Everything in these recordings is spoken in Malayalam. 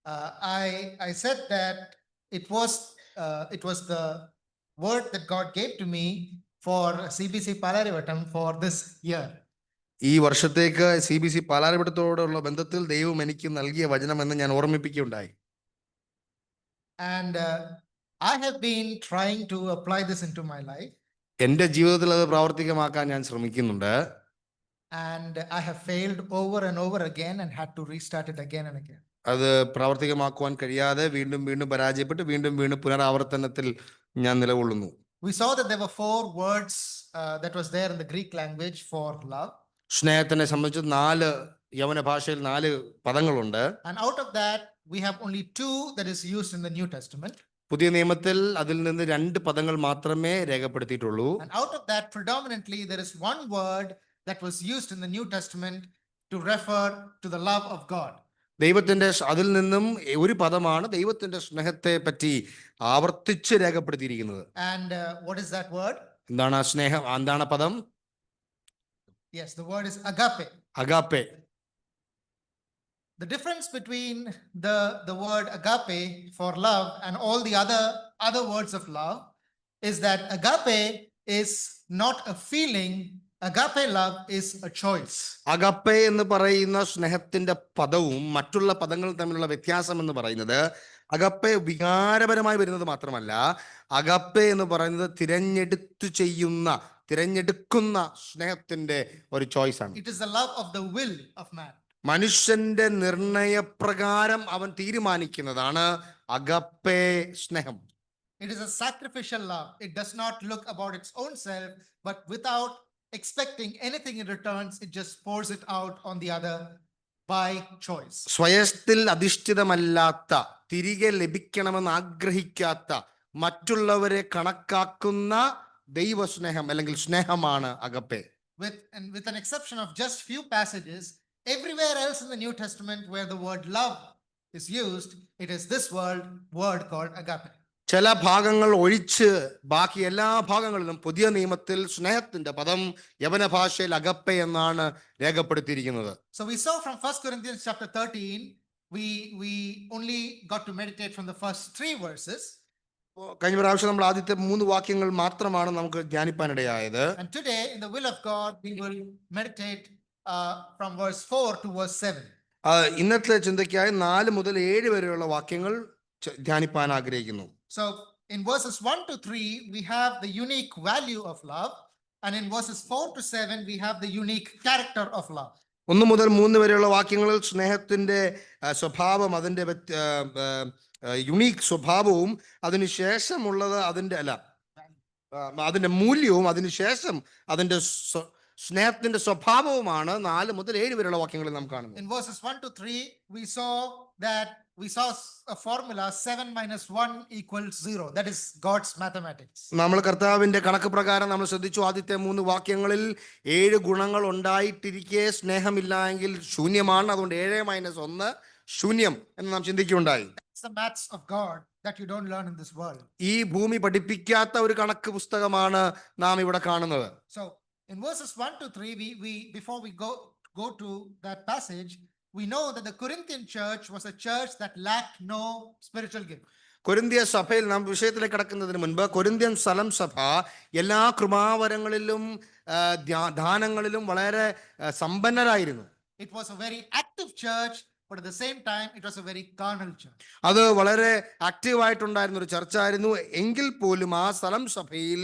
I said that it was the word that God gave to me for CBC Palarivatam for this year. ഈ വർഷത്തേക്ക് CBC പാലാരിവട്ടത്തോടുള്ള ബന്ധത്തിൽ ദൈവം എനിക്ക് നൽകിയ വചനമെന്ന് ഞാൻ ഓർമ്മിപ്പിക്കുകയുണ്ടായി. And I have been trying to apply this into my life. എൻ്റെ ജീവിതത്തിൽ അത് പ്രാവർത്തികമാക്കാൻ ഞാൻ ശ്രമിക്കുന്നുണ്ട്. And I have failed over and over again and had to restart it again and again. അത് പ്രാവർത്തികമാക്കുവാൻ കഴിയാതെ വീണ്ടും വീണ്ടും പരാജയപ്പെട്ട് വീണ്ടും വീണ്ടും പുനരാവർത്തനത്തിൽ ഞാൻ നിലകൊള്ളുന്നു. We saw that there were 4 words that was there in the Greek language for love. സ്നേഹത്തിനെ സംബന്ധിച്ച് 4 യവന ഭാഷയിൽ 4 പദങ്ങളുണ്ട്. And out of that we have only 2 that is used in the New Testament. പുതിയ നിയമത്തിൽ അതിൽ നിന്ന് 2 പദങ്ങൾ മാത്രമേ രേഖപ്പെടുത്തിയിട്ടുള്ളൂ. And out of that predominantly there is one word that was used in the New Testament to refer to the love of God. ദൈവത്തിന്റെ അതിൽ നിന്നും ഒരു പദമാണ് ദൈവത്തിന്റെ സ്നേഹത്തെ പറ്റി ആവർത്തിച്ച് രേഖപ്പെടുത്തിയിരിക്കുന്നത്. And what is that word? എന്താണ് സ്നേഹം? എന്താണ് പദം? Yes, the word is agape. Agape. The difference between the word agape for love and all the other words of love is that agape is not a feeling. Agape love is a choice. Agape എന്ന് പറയുന്ന സ്നേഹത്തിന്റെ പദവും മറ്റുള്ള പദങ്ങൾ തമ്മിലുള്ള വ്യത്യാസം എന്ന് പറയുന്നത് അഗാപ്പെ വികാരപരമായി വരുന്നത് മാത്രമല്ല, അഗാപ്പെ എന്ന് പറയുന്നത് തിരഞ്ഞെടുക്കുന്ന സ്നേഹത്തിന്റെ ഒരു ചോയ്സ് ആണ്. It is the love of the will of man. മനുഷ്യന്റെ നിർണയപ്രകാരം അവൻ തീരുമാനിക്കുന്നതാണ് അഗാപ്പെ സ്നേഹം. It is a sacrificial love. It does not look about its own self, but without expecting anything in returns, it just pours it out on the other by choice. സ്വയത്തിൽ അധിഷ്ഠിതമല്ലാത്ത, തിരികെ ലഭിക്കണമെന്ന് ആഗ്രഹിക്കാത്ത, മറ്റുള്ളവരെ കണക്കാക്കുന്ന ദൈവസ്നേഹം അല്ലെങ്കിൽ സ്നേഹമാണ് agape. With an exception of just few passages, everywhere else in the New Testament where the word love is used, it is this word called agape. ചില ഭാഗങ്ങൾ ഒഴിച്ച് ബാക്കി എല്ലാ ഭാഗങ്ങളിലും പുതിയ നിയമത്തിൽ സ്നേഹത്തിന്റെ പദം യവന ഭാഷയിൽ അഗപ്പെ എന്നാണ് രേഖപ്പെടുത്തിയിരിക്കുന്നത്. So we saw from 1 Corinthians chapter 13, we only got to meditate from the first 3 verses. കഴിഞ്ഞ പ്രാവശ്യം നമ്മൾ ആദ്യത്തെ 3 വാക്യങ്ങൾ മാത്രമാണ് നമുക്ക് ധ്യാനിപ്പാനിടയായത്. And today in the will of God we will meditate from verse 4 to verse 7. ഇന്നത്തെ ചിന്തയ്ക്കായി 4 മുതൽ 7 വരെയുള്ള വാക്യങ്ങൾ ധ്യാനിപ്പാൻ ആഗ്രഹിക്കുന്നു. So in verses 1 to 3 we have the unique value of love, and in verses 4 to 7 we have the unique character of love. 1 മുതൽ 3 വരെയുള്ള വാക്യങ്ങളിൽ സ്നേഹത്തിന്റെ സ്വഭാവം, അതിന്റെ യുണീക് സ്വഭാവവും അതിനുശേഷമുള്ളത് അതിന്റെ മൂല്യവും അതിനുശേഷം അതിന്റെ സ്നേഹത്തിന്റെ സ്വഭാവവുമാണ് 4 മുതൽ 7 വരെയുള്ള വാക്യങ്ങളിൽ നാം കാണുന്നത്. In verses 1 to 3 we saw a formula 7 minus 1 equals 0. That is God's mathematics. നമ്മൾ കർത്താവിന്റെ കണക്ക് പ്രകാരം നമ്മൾ ശ്രദ്ധിച്ചു. ആദ്യത്തെ 3 വാക്യങ്ങളിൽ 7 ഗുണങ്ങൾ ഉണ്ടായിട്ടിരിക്കെ സ്നേഹമില്ല എങ്കിൽ ശൂന്യമാണ്. അതുകൊണ്ട് 7 - 1 ശൂന്യം എന്ന് നാം ചിന്തിക്കുകയുണ്ടായി. It's the maths of God that you don't learn in this world. ഈ ഭൂമി പഠിപ്പിക്കാത്ത ഒരു കണക്ക് പുസ്തകമാണ് നാം ഇവിടെ കാണുന്നത്. So in verses 1 to 3 we before we go to that passage, we know that the Corinthian church was a church that lacked no spiritual gift. കൊരിന്ത്യ സഭയിൽ നാം വിഷയത്തിലേക്ക് കടക്കുന്നതിന് മുൻപ് കൊരിന്ത്യൻ സ്ഥലം സഭ എല്ലാ കൃപാവരങ്ങളിലും ദാനങ്ങളിലും വളരെ സമ്പന്നരായിരുന്നു. It was a very active church, but at the same time it was a very carnal church. അത് വളരെ ആക്റ്റീവ് ആയിട്ടുണ്ടായിരുന്ന ഒരു ചർച്ചായിരുന്നു. എങ്കിൽ പോലും ആ സ്ഥലം സഭയിൽ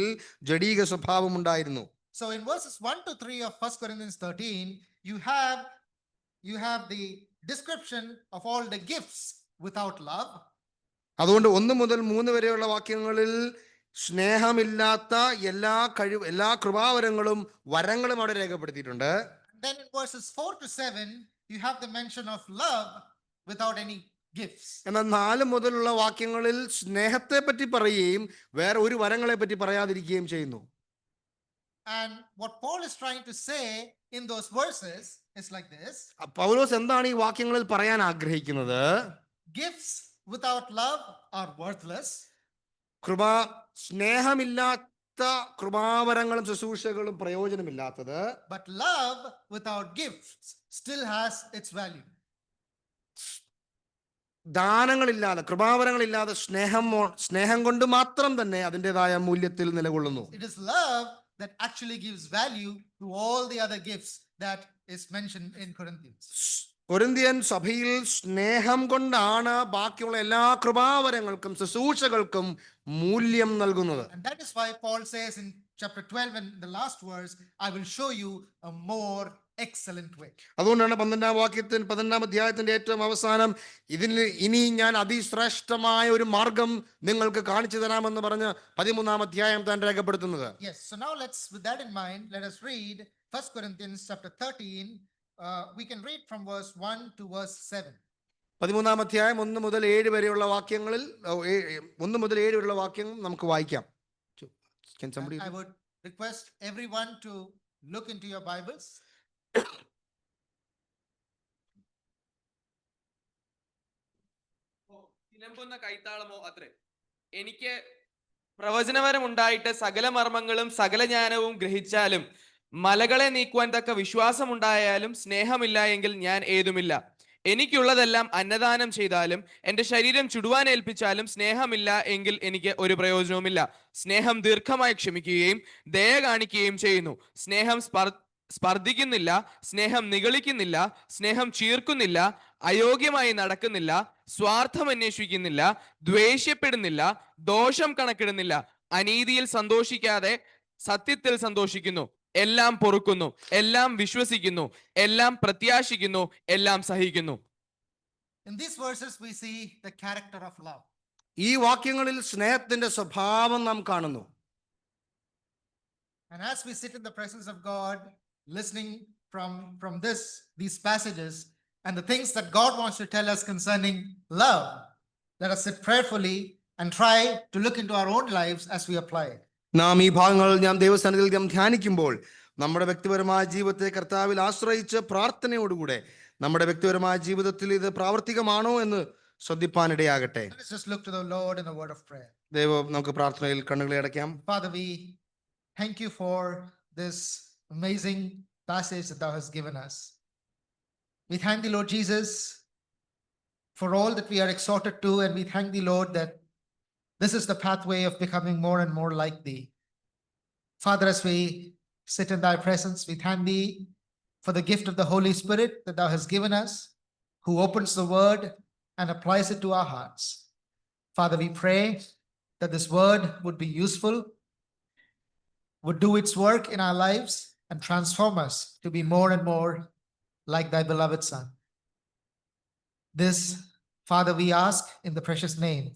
ജഡീക സ്വഭാവം ഉണ്ടായിരുന്നു. So in verses 1 to 3 of 1 Corinthians 13 you have the description of all the gifts without love. അതുകൊണ്ട് 1 മുതൽ 3 വരെയുള്ള വാക്യങ്ങളിൽ സ്നേഹമില്ലാത്ത എല്ലാ കൃപാവരങ്ങളും വരങ്ങളും അവിടെ രേഖപ്പെടുത്തിയിട്ടുണ്ട്. Then in verses 4 to 7 you have the mention of love without any gifts. എന്നാൽ 4 മുതലുള്ള വാക്യങ്ങളിൽ സ്നേഹത്തെ പറ്റി പറയുകയും വേറെ ഒരു വരങ്ങളെ പറ്റി പറയാതിരിക്കുകയും ചെയ്യുന്നു. And what Paul is trying to say in those verses is like this. പൗലോസ് എന്താണ് ഈ വാക്യങ്ങളിൽ പറയാൻ ആഗ്രഹിക്കുന്നത്? Gifts without love are worthless. സ്നേഹമില്ലാത്ത കൃപാവരങ്ങളും ശുശ്രൂഷകളും പ്രയോജനമില്ലാത്തത്. But love without gifts still has its value. ദാനങ്ങളില്ലാതെ, കൃപാവരങ്ങളില്ലാതെ സ്നേഹം കൊണ്ട് മാത്രം തന്നെ അതിൻ്റെതായ മൂല്യത്തിൽ നിലകൊള്ളുന്നു. It is love that actually gives value to all the other gifts that is mentioned in Corinthians. Corinthian സഭയിൽ സ്നേഹം കൊണ്ടാണ് ബാക്കിയുള്ള എല്ലാ കൃപാവരങ്ങൾക്കും ശുശ്രൂഷകൾക്കും മൂല്യം നൽകുന്നത്. And that is why Paul says in chapter 12 in the last verse, I will show you a more excellent way. അതുകൊണ്ടാണ് 12-ാം അധ്യായത്തിന്റെ ഏറ്റവും അവസാനം ഇനി ഞാൻ അതിശ്രേഷ്ഠമായ ഒരു മാർഗം നിങ്ങൾക്ക് കാണിച്ചു തരാമെന്ന് പറഞ്ഞ് 13-ാം അധ്യായം താൻ രേഖപ്പെടുത്തുന്നത്. Yes, so now with that in mind, let us read 1 Corinthians chapter 13. We can read from verse 1 to verse 7. 13-ാം അധ്യായം 1 മുതൽ 7 വരെയുള്ള വാക്യങ്ങളിൽ 1 മുതൽ 7 വരെയുള്ള വാക്യങ്ങൾ നമുക്ക് വായിക്കാം. I would request everyone to look into your Bibles. ചിലമ്പുന്ന കൈത്താളമോ അത്രേ എനിക്ക് പ്രവചനവരം ഉണ്ടായിട്ട് സകല മർമ്മങ്ങളും സകല ജ്ഞാനവും ഗ്രഹിച്ചാലും മലകളെ നീക്കുവാൻ തക്ക വിശ്വാസം ഉണ്ടായാലും സ്നേഹമില്ല എങ്കിൽ ഞാൻ ഏതുമില്ല. എനിക്കുള്ളതെല്ലാം അന്നദാനം ചെയ്താലും എൻ്റെ ശരീരം ചുടുവാൻ ഏൽപ്പിച്ചാലും സ്നേഹമില്ല എങ്കിൽ എനിക്ക് ഒരു പ്രയോജനവുമില്ല. സ്നേഹം ദീർഘമായി ക്ഷമിക്കുകയും ദയ കാണിക്കുകയും ചെയ്യുന്നു. സ്നേഹം സ്പർദ്ധിക്കുന്നില്ല, സ്നേഹം നിഗളിക്കുന്നില്ല, സ്നേഹം ചീർക്കുന്നില്ല, അയോഗ്യമായി നടക്കുന്നില്ല, സ്വാർത്ഥം അന്വേഷിക്കുന്നില്ല, ദ്വേഷ്യപ്പെടുന്നില്ല, ദോഷം കണക്കിടുന്നില്ല, അനീതിയിൽ സന്തോഷിക്കാതെ സത്യത്തിൽ സന്തോഷിക്കുന്നു, എല്ലാം പൊറുക്കുന്നു, എല്ലാം വിശ്വസിക്കുന്നു, എല്ലാം പ്രത്യാശിക്കുന്നു, എല്ലാം സഹിക്കുന്നു. In these verses we see the character of love. ഈ വാക്യങ്ങളിൽ സ്നേഹത്തിന്റെ സ്വഭാവം നാം കാണുന്നു. And as we sit in the presence of God, listening from these passages and the things that God wants to tell us concerning love, let us sit prayerfully and try to look into our own lives as we apply it. നാം ഈ ഭാഗങ്ങൾ ദൈവസന്നിധിയിൽ ധ്യാനിക്കുമ്പോൾ നമ്മുടെ വ്യക്തിപരമായ ജീവിതത്തെ കർത്താവിൽ ആശ്രയിച്ച് പ്രാർത്ഥനയോടുകൂടെ നമ്മുടെ വ്യക്തിപരമായ ജീവിതത്തിൽ ഇത് പ്രാവർത്തികമാണോ എന്ന് ശ്രദ്ധിപ്പാനിടയാകട്ടെ. Let us just look to the Lord in a word of prayer. ദൈവം നമുക്ക് പ്രാർത്ഥനയിൽ കണ്ണുകളെ അടയ്ക്കാം. Father, we thank you for this amazing passage that thou hast given us. We thank thee, Lord Jesus, for all that we are exhorted to, and we thank thee, Lord, that this is the pathway of becoming more and more like thee. Father, as we sit in thy presence, we thank thee for the gift of the Holy Spirit that thou hast given us, who opens the word and applies it to our hearts. Father, we pray that this word would be useful, would do its work in our lives and transform us to be more and more like thy beloved Son. This, Father, we ask in the precious name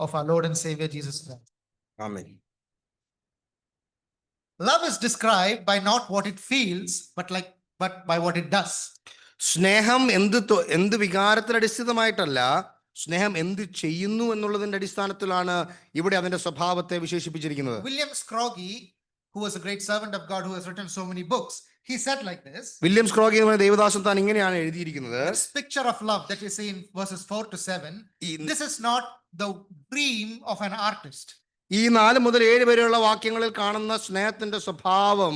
of our Lord and Savior Jesus Christ. Amen. Love is described by not what it feels, but by what it does. സ്നേഹം എന്ത് വികാരത്തിൽ അടിസ്ഥാനമായിട്ടല്ല, സ്നേഹം എന്ത് ചെയ്യുന്നു എന്നുള്ളതിന്റെ അടിസ്ഥാനത്തിലാണ് ഇവിടെ അതിന്റെ സ്വഭാവത്തെ വിശേഷിപ്പിച്ചിരിക്കുന്നത്. William Scroggie, who was a great servant of God who has written so many books, he said like this. William Scroggie എന്ന ദേവദാസൻ താൻ ഇങ്ങനെയാണ് എഴുതിയിരിക്കുന്നത്. This picture of love that you see in verses 4 to 7, this is not the dream of an artist. ഈ 4 മുതൽ 7 വരെയുള്ള വാക്യങ്ങളിൽ കാണുന്ന സ്നേഹത്തിന്റെ സ്വഭാവം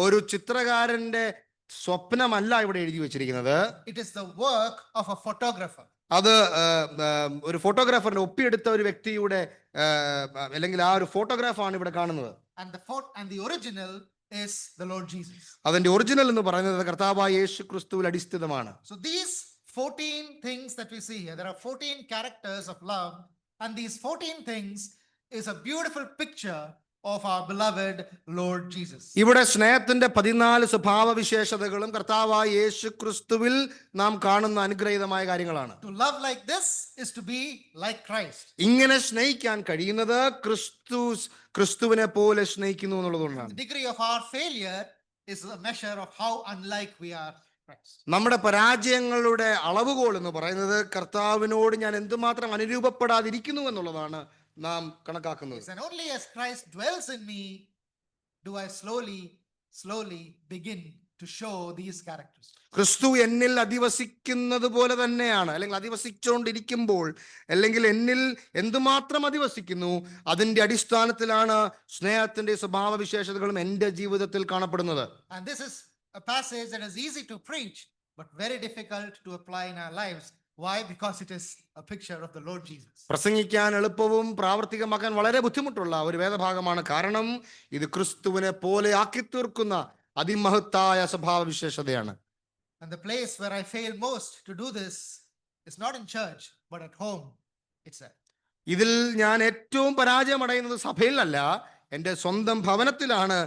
ഒരു ചിത്രകാരന്റെ സ്വപ്നമല്ല ഇവിടെ എഴുതി വെച്ചിരിക്കുന്നത്. It is the work of a photographer. അത് ഒരു ഫോട്ടോഗ്രാഫറിന്റെ ഒപ്പിയെടുത്ത ഒരു വ്യക്തിയുടെ അല്ലെങ്കിൽ ആ ഒരു ഫോട്ടോഗ്രാഫാണ് ഇവിടെ കാണുന്നത്. And the original is the Lord Jesus. അതിന്റെ ഒറിജിനൽ എന്ന് പറയുന്നത് കർത്താവായ യേശു ക്രിസ്തുവിൽ അടിസ്ഥിതമാണ്. So these 14 things that we see here, there are 14 characters of love, and these 14 things is a beautiful picture of our beloved Lord Jesus. ഇവിടെ സ്നേഹത്തിന്റെ 14 സ്വഭാവ വിശേഷതകളും കർത്താവായ യേശു ക്രിസ്തുവിൽ നാം കാണുന്ന അനുഗ്രഹീതമായ കാര്യങ്ങളാണ്. To love like this is to be like Christ. ഇങ്ങനെ സ്നേഹിക്കാൻ കഴിയുന്നത് ക്രിസ്തുവിനെ പോലെ സ്നേഹിക്കുന്നു എന്നുള്ളതുകൊണ്ടാണ്. The degree of our failure is a measure of how unlike we are Christ. നമ്മുടെ പരാജയങ്ങളുടെ അളവുകോൽ എന്ന് പറയുന്നത് കർത്താവിനോട് ഞാൻ എന്തുമാത്രം അനുരൂപപ്പെടാതിരിക്കുന്നു എന്നുള്ളതാണ് നാം കണക്കാക്കുന്നത്. And only as Christ dwells in me do I slowly begin to show these characters. ക്രിസ്തു എന്നിൽ അധിവസിക്കുന്നത് പോലെ തന്നെയാണ്, അല്ലെങ്കിൽ അധിവസിച്ചുകൊണ്ടിരിക്കുമ്പോൾ, അല്ലെങ്കിൽ എന്നിൽ എന്തുമാത്രം അധിവസിക്കുന്നു അതിന്റെ അടിസ്ഥാനത്തിലാണ് സ്നേഹത്തിന്റെ സ്വഭാവ വിശേഷതകളും എന്റെ ജീവിതത്തിൽ കാണപ്പെടുന്നത്. And this is a passage that is easy to preach but very difficult to apply in our lives. Why? Because it is a picture of the Lord Jesus. പ്രസംഗിക്കാൻ എളുപ്പവും പ്രാവർത്തികമാക്കാൻ വളരെ ബുദ്ധിമുട്ടുള്ള ഒരു വേദഭാഗമാണ്. കാരണം ഇത് ക്രിസ്തുവിനെ പോലെ ആക്കി തീർക്കുന്ന അതിമഹത്തായ സ്വഭാവ വിശേഷതയാണ്. And the place where I fail most to do this is not in church, but at home itself. ഇതിൽ ഞാൻ ഏറ്റവും പരാജയമടയുന്നത് സഭയിലല്ല, എൻ്റെ സ്വന്തം ഭവനത്തിലാണ്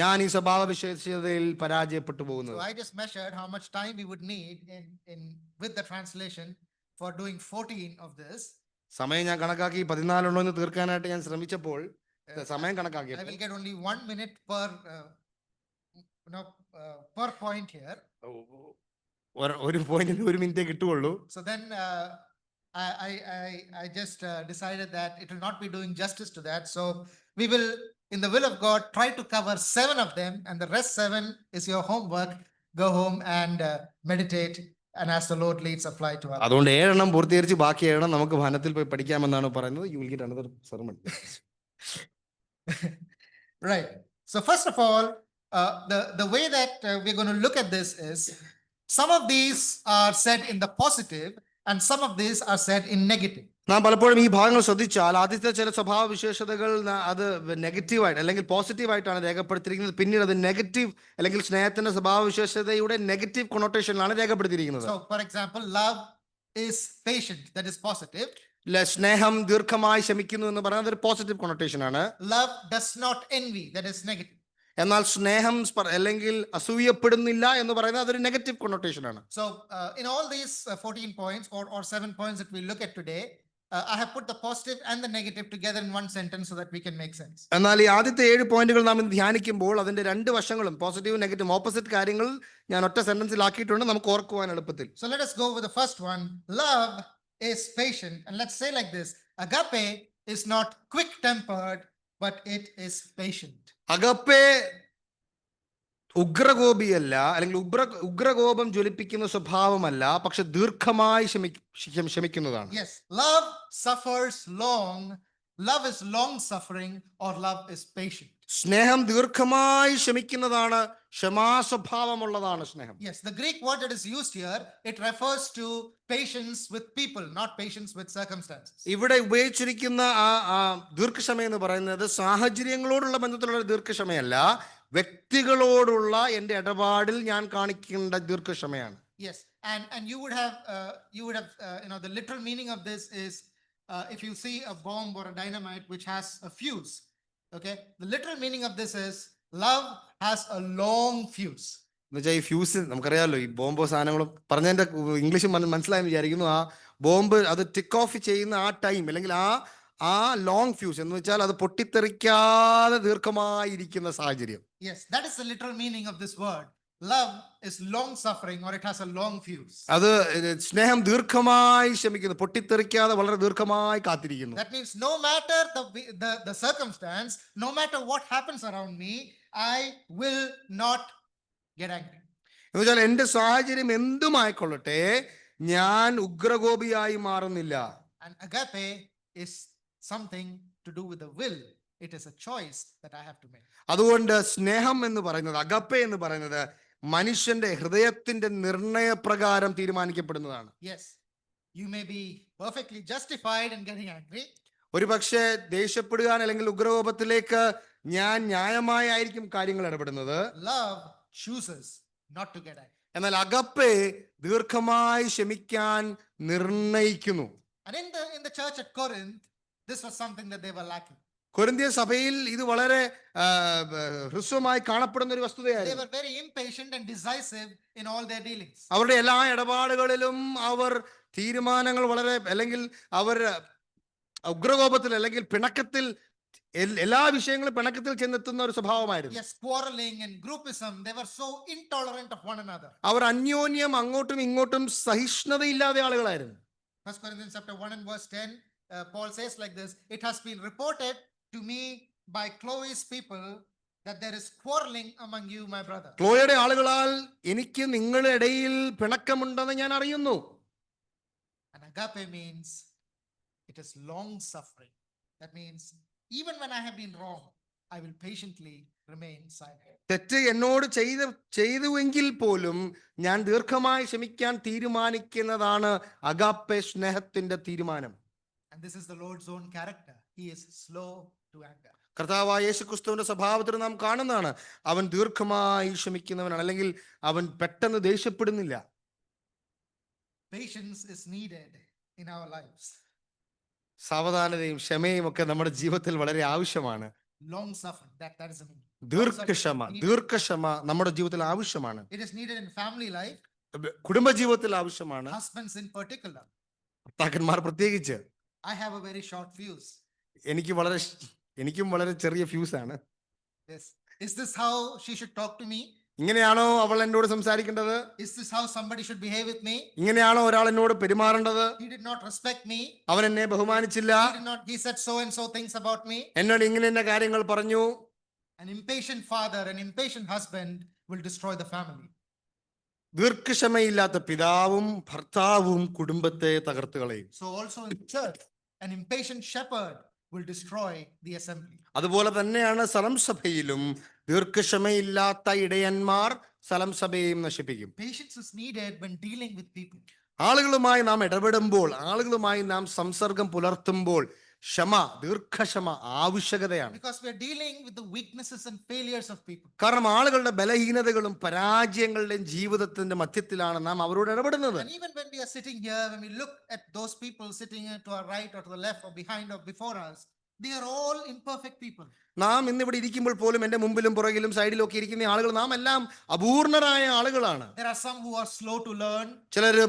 ഞാൻ ഈ സ്വഭാവ വിശേഷതയിൽ പരാജയപ്പെട്ടു So പോകുന്നത്. I just measured how much time we would need in with the translation for doing 14 of this. സമയം ഞാൻ കണക്കാക്കി 14 ഉണ്ടോന്ന് തീർക്കാനായിട്ട് ഞാൻ ശ്രമിച്ചപ്പോൾ Uh, സമയം I കണക്കാക്കിയപ്പോൾ will get only 1 minute per per point here. ഒരു പോയിന്റിന് 1 മിനിറ്റേ കിട്ടുകയുള്ളൂ. So then I just decided that it will not be doing justice to that. So we will, in the will of God, try to cover 7 of them, and the rest 7 is your homework. Go home and meditate, and as the Lord leads, apply to us. അതുകൊണ്ട് 7 എണ്ണം പൂർത്തീകരിച്ച് ബാക്കി 7 എണ്ണം നമുക്ക് ഭവനത്തിൽ പോയി പഠിക്കാമെന്നാണ് പറയുന്നത്. You will get another sermon. Right. So first of all, the way that we're going to look at this is some of these are said in the positive and some of these are said in negative. നാം പലപ്പോഴും ഈ ഭാഗങ്ങൾ ശ്രദ്ധിച്ചാൽ ആദ്യത്തെ ചില സ്വഭാവ വിശേഷതകൾ അത് നെഗറ്റീവായിട്ട് അല്ലെങ്കിൽ പോസിറ്റീവായിട്ടാണ് രേഖപ്പെടുത്തിയിരിക്കുന്നത്. പിന്നീട് അത് നെഗറ്റീവ് അല്ലെങ്കിൽ സ്നേഹത്തിന്റെ സ്വഭാവ വിശേഷതയുടെ നെഗറ്റീവ് കൊണോട്ടേഷനിലാണ് രേഖപ്പെടുത്തിയിരിക്കുന്നത്. So for example, love is patient, that is positive. സ്നേഹം ദീർഘമായി ക്ഷമിക്കുന്നു എന്ന് പറയുന്നത് ഒരു പോസിറ്റീവ് കൊണോട്ടേഷൻ ആണ്. Love does not envy, that is negative. എന്നാൽ സ്നേഹം അല്ലെങ്കിൽ അസൂയപ്പെടുന്നില്ല എന്ന് പറയുന്നത് അതൊരു നെഗറ്റീവ് കൊണോട്ടേഷൻ ആണ്. So in all these 14 points or 7 points that we look at today, I have put the positive and the negative together in one sentence so that we can make sense. എന്നാൽ ഈ ആദ്യത്തെ 7 പോയിന്റുകൾ നാം ഇന്ന് ധ്യാനിക്കുമ്പോൾ അതിന്റെ 2 വശങ്ങളും പോസിറ്റീവ് നെഗറ്റീവ് ഓപ്പോസിറ്റ് കാര്യങ്ങൾ ഞാൻ ഒറ്റ സെന്റൻസിൽ ആക്കിയിട്ടുണ്ട്, നമുക്ക് ഓർക്കുവാൻ എളുപ്പത്തിൽ. So let us go with the first one. Love is patient, and let's say like this: agape is not quick tempered, but it is patient. Agape ഉഗ്രകോപിയല്ല അല്ലെങ്കിൽ ഉഗ്രകോപം ജ്വലിപ്പിക്കുന്ന സ്വഭാവമല്ല, പക്ഷെ ദീർഘമായി ക്ഷമിക്കുന്നതാണ്. Yes, love suffers long. Love is long suffering, or love is patient. സ്നേഹം ദീർഘമായി ക്ഷമിക്കുന്നതാണ്, ക്ഷമാസ്വഭാവമുള്ളതാണ് സ്നേഹം. Yes, the Greek word that is used here, it refers to patience with people, not patience with circumstances. ഇവിടെ ഉപയോഗിച്ചിരിക്കുന്ന ആ ദീർഘക്ഷമ എന്ന് പറയുന്നത് സാഹചര്യങ്ങളോടുള്ള ബന്ധത്തിലുള്ള ദീർഘക്ഷമയല്ല, വ്യക്തികളോടുള്ള എൻ്റെ ഇടപാടിൽ ഞാൻ കാണിക്കേണ്ട ദീർഘക്ഷമയാണ്. Yes, and you would have the literal meaning of this is if you see a bomb or a dynamite which has a fuse. Okay, the literal meaning of this is love has a long fuse. എന്നുവെച്ചാൽ ഈ ഫ്യൂസ് നമുക്കറിയാമല്ലോ, ഈ ബോംബോ സാധനങ്ങളും പറഞ്ഞതിന്റെ ഇംഗ്ലീഷ് മനസ്സിലായെന്ന് വിചാരിക്കുന്നു. ആ ബോംബ് അത് ടിക്ക് ഓഫ് ചെയ്യുന്ന ആ ടൈം അല്ലെങ്കിൽ ആ ലോങ് ഫ്യൂസ് എന്ന് വെച്ചാൽ അത് പൊട്ടിത്തെറിക്കാതെ ദീർഘമായിരിക്കുന്ന സാഹചര്യം. Yes, that is the literal meaning of this word. Love is long suffering, or it has a long fuse. അത് സ്നേഹം ദീർഘമായി ക്ഷമിക്കുന്നു, പൊട്ടിത്തെറിക്കാതെ വളരെ ദീർഘമായി കാത്തിരിക്കുന്നു. That means no matter the circumstance, no matter what happens around me, I will not get angry. എന്ന് വെച്ചാൽ എൻ്റെ സാഹചര്യം എന്തുമായിക്കൊള്ളട്ടെ, ഞാൻ ഉഗ്രകോപിയായി മാറുന്നില്ല. And agape is something to do with the will. It is a choice that I have to make. അതുകൊണ്ട് സ്നേഹം എന്ന് പറയുന്നത്, അഗപ്പെ എന്ന് പറയുന്നത് മനുഷ്യന്റെ ഹൃദയത്തിന്റെ നിർണയപ്രകാരം തീരുമാനിക്കപ്പെടുന്നതാണ്. Yes, you may be perfectly justified in getting angry. ഒരു പക്ഷേ ദേഷ്യപ്പെടുക അല്ലെങ്കിൽ ഉഗ്രകോപത്തിലേക്ക് ഞാൻ ന്യായമായിരിക്കും കാര്യങ്ങൾ ഇടപെടുന്നത്. Love chooses not to get angry. എന്നാൽ അഗപ്പെ ദീർഘമായി ക്ഷമിക്കാൻ നിർണയിക്കുന്നു. And in the church at Corinth, this was something that they were lacking. Corinthian സഭയിൽ ഇത് വളരെ ഹ്രസ്വമായി കാണപ്പെടുന്ന ഒരു They വസ്തുതയായിരുന്നു. were very impatient and decisive in all their dealings. അവരുടെ എല്ലാ ഇടപാടുകളിലും അവർ തീരുമാനങ്ങൾ വളരെ അല്ലെങ്കിൽ അവർ ഉഗ്രകോപത്തിൽ അല്ലെങ്കിൽ പിണക്കത്തിൽ എല്ലാ വിഷയങ്ങളും പിണക്കത്തിൽ ചെന്നെത്തുന്ന ഒരു സ്വഭാവമായിരുന്നു. Yes, quarreling and groupism, they were so intolerant of one another. അവർ അന്യോന്യം അങ്ങോട്ടും ഇങ്ങോട്ടും സഹിഷ്ണുതയില്ലാതെ ആളുകളായിരുന്നു. 1 Corinthians chapter 1 and verse 10, Paul says like this: it has been reported to me by Chloe's people that there is quarreling among you, my brother. ക്ലോയുടെ ആളുകളാൽ എനിക്ക് നിങ്ങളുടെ ഇടയിൽ പിണക്കമുണ്ടെന്ന് ഞാൻ അറിയുന്നു. And agape means it is long suffering. That means even when I have been wrong, I will patiently remain silent. തെറ്റ് എന്നോട് ചെയ്തുവെങ്കിൽ പോലും ഞാൻ ദീർഘമായി ക്ഷമിക്കാൻ തീരുമാനിക്കുന്നതാണ് അഗാപ്പെ സ്നേഹത്തിന്റെ തീരുമാനം. And this is the Lord's own character. He is slow to anger. കർത്താവായ യേശുക്രിസ്തുവിന്റെ സ്വഭാവത്തിൽ നാം കാണുന്നതാണ്, അവൻ ദീർഘമായി ക്ഷമിക്കുന്നവനാണ്, അല്ലെങ്കിൽ അവൻ പെട്ടെന്ന് ദേഷ്യപ്പെടുന്നില്ല. Patience is needed in our lives. സാവധാനതയും ക്ഷമയും ഒക്കെ നമ്മുടെ ജീവിതത്തിൽ വളരെ ആവശ്യമാണ്. Long suffering, that is a meaning. ദീർഘക്ഷമ നമ്മുടെ ജീവിതത്തിൽ ആവശ്യമാണ്. It is needed in family life. കുടുംബജീവിതത്തിൽ ആവശ്യമാണ്. Husbands in particular. ഭർത്താക്കന്മാർ പ്രത്യേകിച്ച്. I have a very short fuse. എനിക്കും വളരെ ചെറിയ ഫ്യൂസ് ആണ്. Yes. Is this how she should talk to me? ഇങ്ങനെയാണോ അവൾ എന്നോട് സംസാരിക്കേണ്ടത്? Is this how somebody should behave with me? ഇങ്ങനെയാണോ ഒരാൾ എന്നോട് പെരുമാറേണ്ടത്? He did not respect me. അവൻ എന്നെ ബഹുമാനിച്ചില്ല. He said so and so things about me. എന്നോട് ഇങ്ങനെ കാര്യങ്ങൾ പറഞ്ഞു. An impatient father, an impatient husband will destroy the family. ദീർഘക്ഷമയില്ലാത്ത പിതാവും ഭർത്താവും കുടുംബത്തെ തകർത്ത് കളയും. So also in church, an impatient shepherd will destroy the assembly. അതുപോലെ തന്നെയാണ് സ്ഥലം സഭയിലും ദീർഘക്ഷമയില്ലാത്ത ഇടയന്മാർ സ്ഥലം സഭയെയും നശിപ്പിക്കും. Patience is needed when dealing with people. ആളുകളുമായി നാം ഇടപെടുമ്പോൾ, ആളുകളുമായി നാം സംസർഗം പുലർത്തുമ്പോൾ ദീർഘക്ഷമ ആവശ്യകതയാണ്. Because we are dealing with the weaknesses and failures of people. കാരണം ആളുകളുടെ ബലഹീനതകളും പരാജയങ്ങളുടെയും ജീവിതത്തിന്റെ മധ്യത്തിലാണ് നാം അവരോട് ഇടപെടുന്നത്. And even when we are sitting here, when we look at those people sitting to our right or to the left or behind or before us, they are all imperfect people. നാം ഇന്നിവിടെ ഇരിക്കുമ്പോൾ പോലും എന്റെ മുമ്പിലും പുറകിലും സൈഡിലും ഒക്കെ ഇരിക്കുന്ന ആളുകൾ നാം എല്ലാം അപൂർണരായ ആളുകളാണ്. There are some who are slow to learn. ചിലര്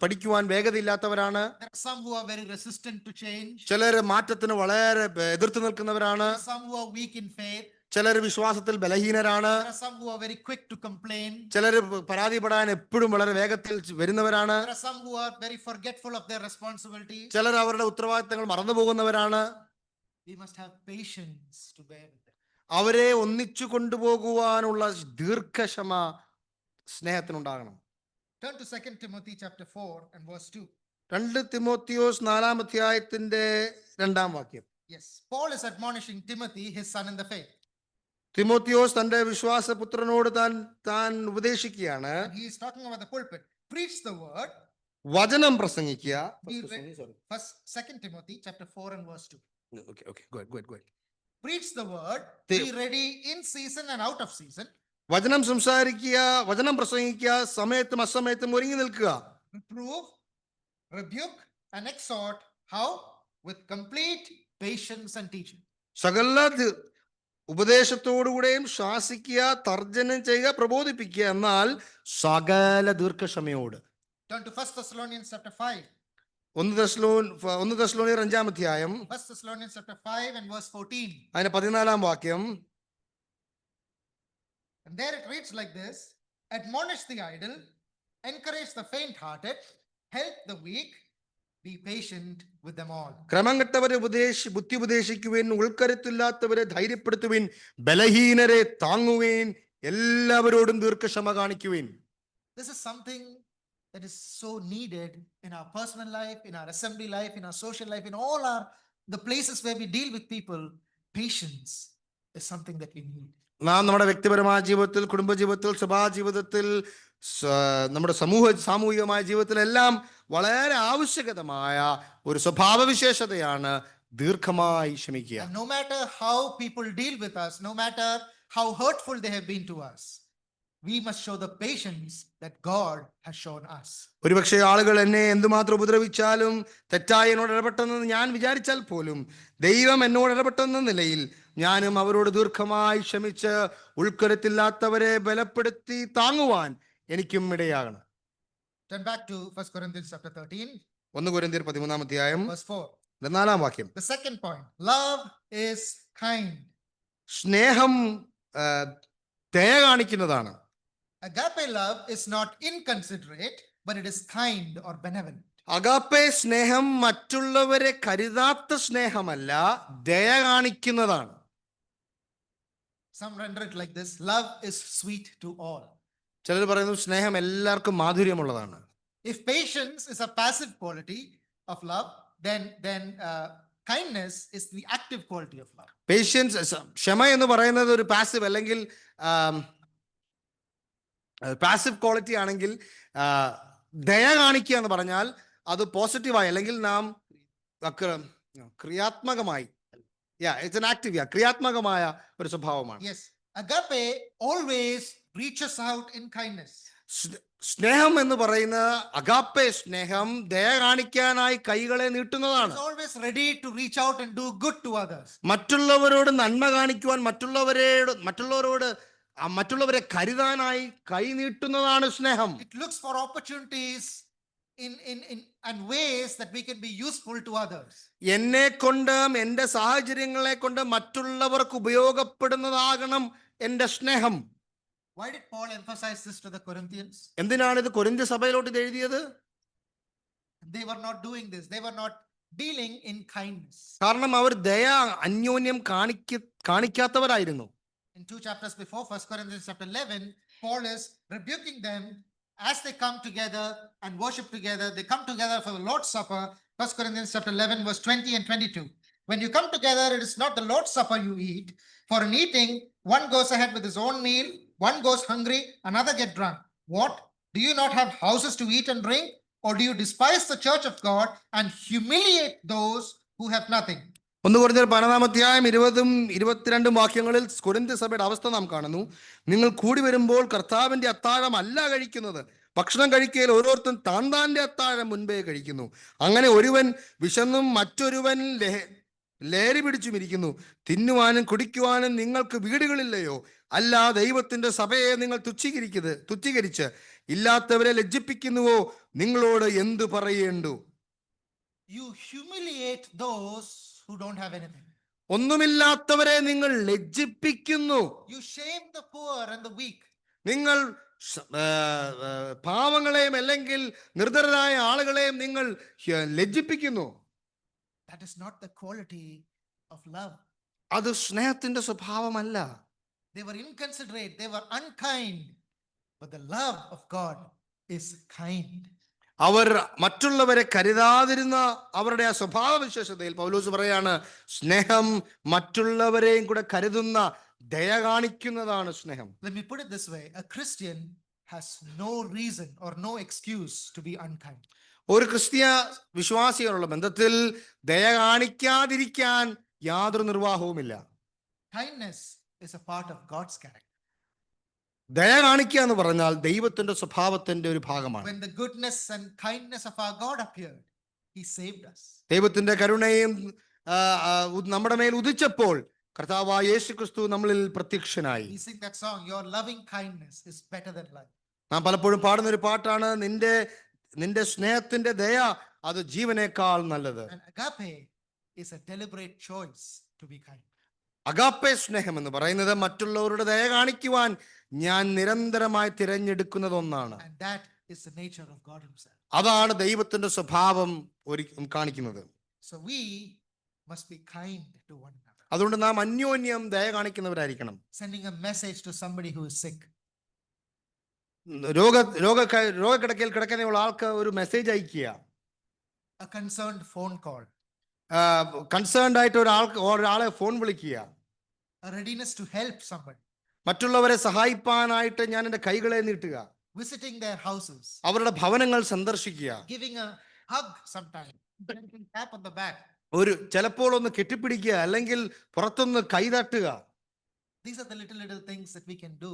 പഠിക്കുവാൻ വേഗതയില്ലാത്തവരാണ്. There are some who are very resistant to change. ചിലര് മാറ്റത്തിന് വളരെ എതിർത്ത് നിൽക്കുന്നവരാണ്. There are some who are weak in faith. ചിലർ വിശ്വാസത്തിൽ ബലഹീനരാണ്. There are some who are very quick to complain. ചിലർ പരാതിപ്പെടാൻ എപ്പോഴും വളരെ വേഗത്തിൽ വരുന്നവരാണ്. There are some who are very forgetful of their responsibilities. ചിലർ അവരുടെ ഉത്തരവാദിത്തങ്ങൾ മറന്നു പോകുന്നവരാണ്. We must have patience to bear with them. അവരെ ഒന്നിച്ചു കൊണ്ടുപോകുവാനുള്ള ദീർഘക്ഷമ സ്നേഹത്തിനുണ്ടാകണം. Turn to 2 Timothy chapter 4 and verse 2. 2 Timotheos 4-ാം അധ്യായത്തിന്റെ 2-ാം വാക്യം. Yes, Paul is admonishing Timothy, his son in the faith. Timotheos തന്റെ വിശ്വാസപുത്രനോട് താൻ ഉപദേശിക്കുകയാണ്. And he is talking about the pulpit. Preach the word. വചനം പ്രസംഗിക്കുക. First 2 Timothy chapter 4 and verse 2. Okay, go ahead. Preach the word. Be ready in season and out of season. വചനം സംസാരിക്കുക, വചനം പ്രസംഗിക്കുക, സമയത്തും അസമയത്തും ഒരുങ്ങി നിൽക്കുക. Reprove, rebuke and exhort. How? With complete patience and teaching. സകല ഉപദേശത്തോടുകൂടെയും ശാസിക്കുക, തർജ്ജനം ചെയ്യുക, പ്രബോധിപ്പിക്കുക, എന്നാൽ സകല ദീർഘക്ഷമയോട്. Turn to 1 Thessalonians chapter 5. 1 തെസ്സലോനിയർ 5-ാം അധ്യായം 1 Thessalonians chapter 5 and verse 14. അതിന്റെ 14-ാം വാക്യം. And there it reads like this: admonish the idle, encourage the faint-hearted, help the weak, be patient with them all. ക്രമം കെട്ടവരെ ബുദ്ധി ഉപദേശിക്കുവിൻ, ഉൾക്കരുത്തില്ലാത്തവരെ ധൈര്യപ്പെടുത്തുവിൻ, ബലഹീനരെ താങ്ങുവിൻ, എല്ലാവരോടും ദീർഘക്ഷമ കാണിക്കുവിൻ. This is something that is so needed in our personal life, in our assembly life, in our social life, in all the places where we deal with people. Patience is something that we need. നാം നമ്മുടെ വ്യക്തിപരമായ ജീവിതത്തിൽ, കുടുംബജീവിതത്തിൽ, സഭാ ജീവിതത്തിൽ, നമ്മുടെ സാമൂഹികമായ ജീവിതത്തിലെല്ലാം വളരെ ആവശ്യകതമായ ഒരു സ്വഭാവവിശേഷതയാണ് ദീർഘമായി ക്ഷമിക്കുക. And no matter how people deal with us, no matter how hurtful they have been to us, we must show the patience that God has shown us. ഒരുപക്ഷെ ആളുകൾ എന്നെ എന്തുമാത്രം ഉപദ്രവിച്ചാലും, തെറ്റായി എന്നോട് ഇടപെട്ടെന്ന് ഞാൻ വിചാരിച്ചാൽ പോലും, ദൈവം എന്നോട് ഇടപെട്ടെന്ന നിലയിൽ ഞാനും അവരോട് ദീർഘമായി ക്ഷമിച്ച് ഉൾക്കരുത്തില്ലാത്തവരെ ബലപ്പെടുത്തി താങ്ങുവാൻ എനിക്കും ഇടയാകണം. Turn back to 1 Corinthians chapter 13. 1 കൊരിന്ത്യർ 13-ാം അധ്യായം verse 4. 4-ാം വാക്യം. The second point, love is kind. സ്നേഹം ദയ കാണിക്കുന്നതാണ്. Agape love is not inconsiderate, but it is kind or benevolent. Agape സ്നേഹം മറ്റുള്ളവരെ കരുതാത്ത സ്നേഹമല്ല, ദയ കാണിക്കുന്നതാണ്. Some render it like this: love is sweet to all. ചിലർ പറയുന്നു സ്നേഹം എല്ലാവർക്കും മാധുര്യമുള്ളതാണ്. If patience is a passive quality of love, then kindness is the active quality of love. Patience, ക്ഷമ എന്ന് പറയുന്നത് ഒരു പാസീവ് അല്ലെങ്കിൽ പാസീവ് ക്വാളിറ്റി ആണെങ്കിൽ ദയ കാണിക്കുക എന്ന് പറഞ്ഞാൽ അത് പോസിറ്റീവായി അല്ലെങ്കിൽ നാം ക്രിയാത്മകമായി, ഇറ്റ്സ് an active, ക്രിയാത്മകമായ ഒരു സ്വഭാവമാണ്. Yes, agape always reaches out in kindness. സ്നേഹം എന്ന് പറയുന്ന അഗാപ്പെ സ്നേഹം ദയ കാണിക്കാനായി കൈകളെ നീട്ടുന്നതാണ്. It's always ready to reach out and do good to others. മറ്റുള്ളവരോട് നന്മ കാണിക്കുവാൻ, മറ്റുള്ളവരെ കരുതാനായി കൈ നീട്ടുന്നതാണ് സ്നേഹം. It looks for opportunities in and ways that we can be useful to others. എന്നെ കൊണ്ടും എൻ്റെ സാഹചര്യങ്ങളെ കൊണ്ട് മറ്റുള്ളവർക്ക് ഉപയോഗപ്പെടുന്നതാകണം എൻ്റെ സ്നേഹം. Why did Paul emphasize this to the Corinthians? എന്തിനാണ് ഇത് കൊരിന്ത്യ സഭയിലോട്ട് ഇത് എഴുതിയത്? They were not doing this. They were not dealing in kindness. കാരണം അവർ ദയ അന്യോന്യം കാണിക്കാത്തവരായിരുന്നു. In 2 chapters before, 1 Corinthians chapter 11, Paul is rebuking them as they come together and worship together. They come together for the Lord's Supper. 1 Corinthians chapter 11, verse 20 and 22. When you come together, it is not the Lord's Supper you eat. For in eating, one goes ahead with his own meal, one goes hungry, another get drunk. What? Do you not have houses to eat and drink? Or do you despise the church of God and humiliate those who have nothing? 1 കൊരിന്ത്യർ 12-20 വാക്യങ്ങളിൽ കൊരിന്ത്യ സഭയുടെ അവസ്ഥ നാം കാണുന്നു. നിങ്ങൾ കൂടി വരുമ്പോൾ കർത്താവിന്റെ അത്താഴം അല്ല കഴിക്കുന്നത്. ഭക്ഷണം കഴിക്കയിൽ ഓരോരുത്തരും താന്താന്റെ അത്താഴം മുൻപേ കഴിക്കുന്നു. അങ്ങനെ ഒരുവൻ വിശന്നും മറ്റൊരുവൻ ലഹരി പിടിച്ചും ഇരിക്കുന്നു. തിന്നുവാനും കുടിക്കുവാനും നിങ്ങൾക്ക് വീടുകളില്ലയോ? അല്ല, ദൈവത്തിന്റെ സഭയെ നിങ്ങൾ തുച്ഛീകരിച്ച് ഇല്ലാത്തവരെ ലജ്ജിപ്പിക്കുന്നുവോ? നിങ്ങളോട് എന്തു പറയേണ്ടു? You humiliate those who don't have anything. ഒന്നുമില്ലാത്തവരെ നിങ്ങൾ ലജ്ജിപ്പിക്കുന്നു. You shame the poor and the weak. നിങ്ങൾ പാവങ്ങളെയും അല്ലെങ്കിൽ നിർധനരായ ആളുകളെയും നിങ്ങൾ ലജ്ജിപ്പിക്കുന്നു. That is not the quality of love. അത് സ്നേഹത്തിന്റെ സ്വഭാവമല്ല. They were inconsiderate, they were unkind, but the love of God is kind. അവർ മറ്റുള്ളവരെ കരുതാതിരുന്ന അവരുടെ ആ സ്വഭാവവിശേഷതയിൽ പൗലോസ് പറയാണ്, സ്നേഹം മറ്റുള്ളവരെയും കൂടെ കരുതുന്ന ദയ കാണിക്കുന്നതാണ് സ്നേഹം. Let me put it this way, a Christian has no reason or no excuse to be unkind. ഒരു ക്രിസ്തീയ വിശ്വാസികളുള്ള ബന്ധത്തിൽ ദയ കാണിക്കാതിരിക്കാൻ യാതൊരു നിർവാഹവുമില്ല. Kindness is a part of God's character. ദയ കാണിക്കുക എന്ന് പറഞ്ഞാൽ ദൈവത്തിന്റെ സ്വഭാവത്തിന്റെ ഒരു ഭാഗമാണ്. When the goodness and kindness of our God appeared, he saved us. ദൈവത്തിന്റെ കരുണയും നമ്മുടെ മേൽ ഉദിച്ചപ്പോൾ കർത്താവായ യേശുക്രിസ്തു നമ്മളിൽ പ്രത്യക്ഷനായി. We sing that song, your loving kindness is better than life. നാം പലപ്പോഴും പാടുന്ന ഒരു പാട്ടാണ്, നിന്റെ സ്നേഹത്തിന്റെ ദയ അത് ജീവനേക്കാൾ നല്ലത്. And agape is a deliberate choice to be kind. Agape സ്നേഹം എന്ന് പറയുന്നത് മറ്റുള്ളവരുടെ ദയ കാണിക്കുവാൻ ഞാൻ നിരന്തരമായി തിരഞ്ഞെടുക്കുന്നത് ഒന്നാണ്. And that is the nature of God himself. അതാണ് ദൈവത്തിന്റെ സ്വഭാവം കാണിക്കുന്നത്. So we must be kind to one another. അതുകൊണ്ട് നാം അന്യോന്യം ദയ കാണിക്കുന്നവരായിരിക്കണം. Sending a message to somebody who is sick. രോഗക്കിടക്കയിൽ കിടക്കുന്ന ആൾക്ക് ഒരു മെസ്സേജ് അയക്കുക. A concerned phone call. Concerned ആയിട്ട് ഒരാളെ ഫോൺ വിളിക്കുക. A readiness to help somebody. മറ്റുള്ളവരെ സഹായിപ്പാനായിട്ട് ഞാൻ എൻ്റെ കൈകളെ നീട്ടുക. Visiting their houses. അവരുടെ ഭവനങ്ങൾ സന്ദർശിക്കുക. Giving a hug sometimes. Tap on the back. ചിലപ്പോൾ ഒന്ന് കെട്ടിപ്പിടിക്കുക, അല്ലെങ്കിൽ പുറത്തൊന്ന് കൈതട്ടുക. These are the little things that we can do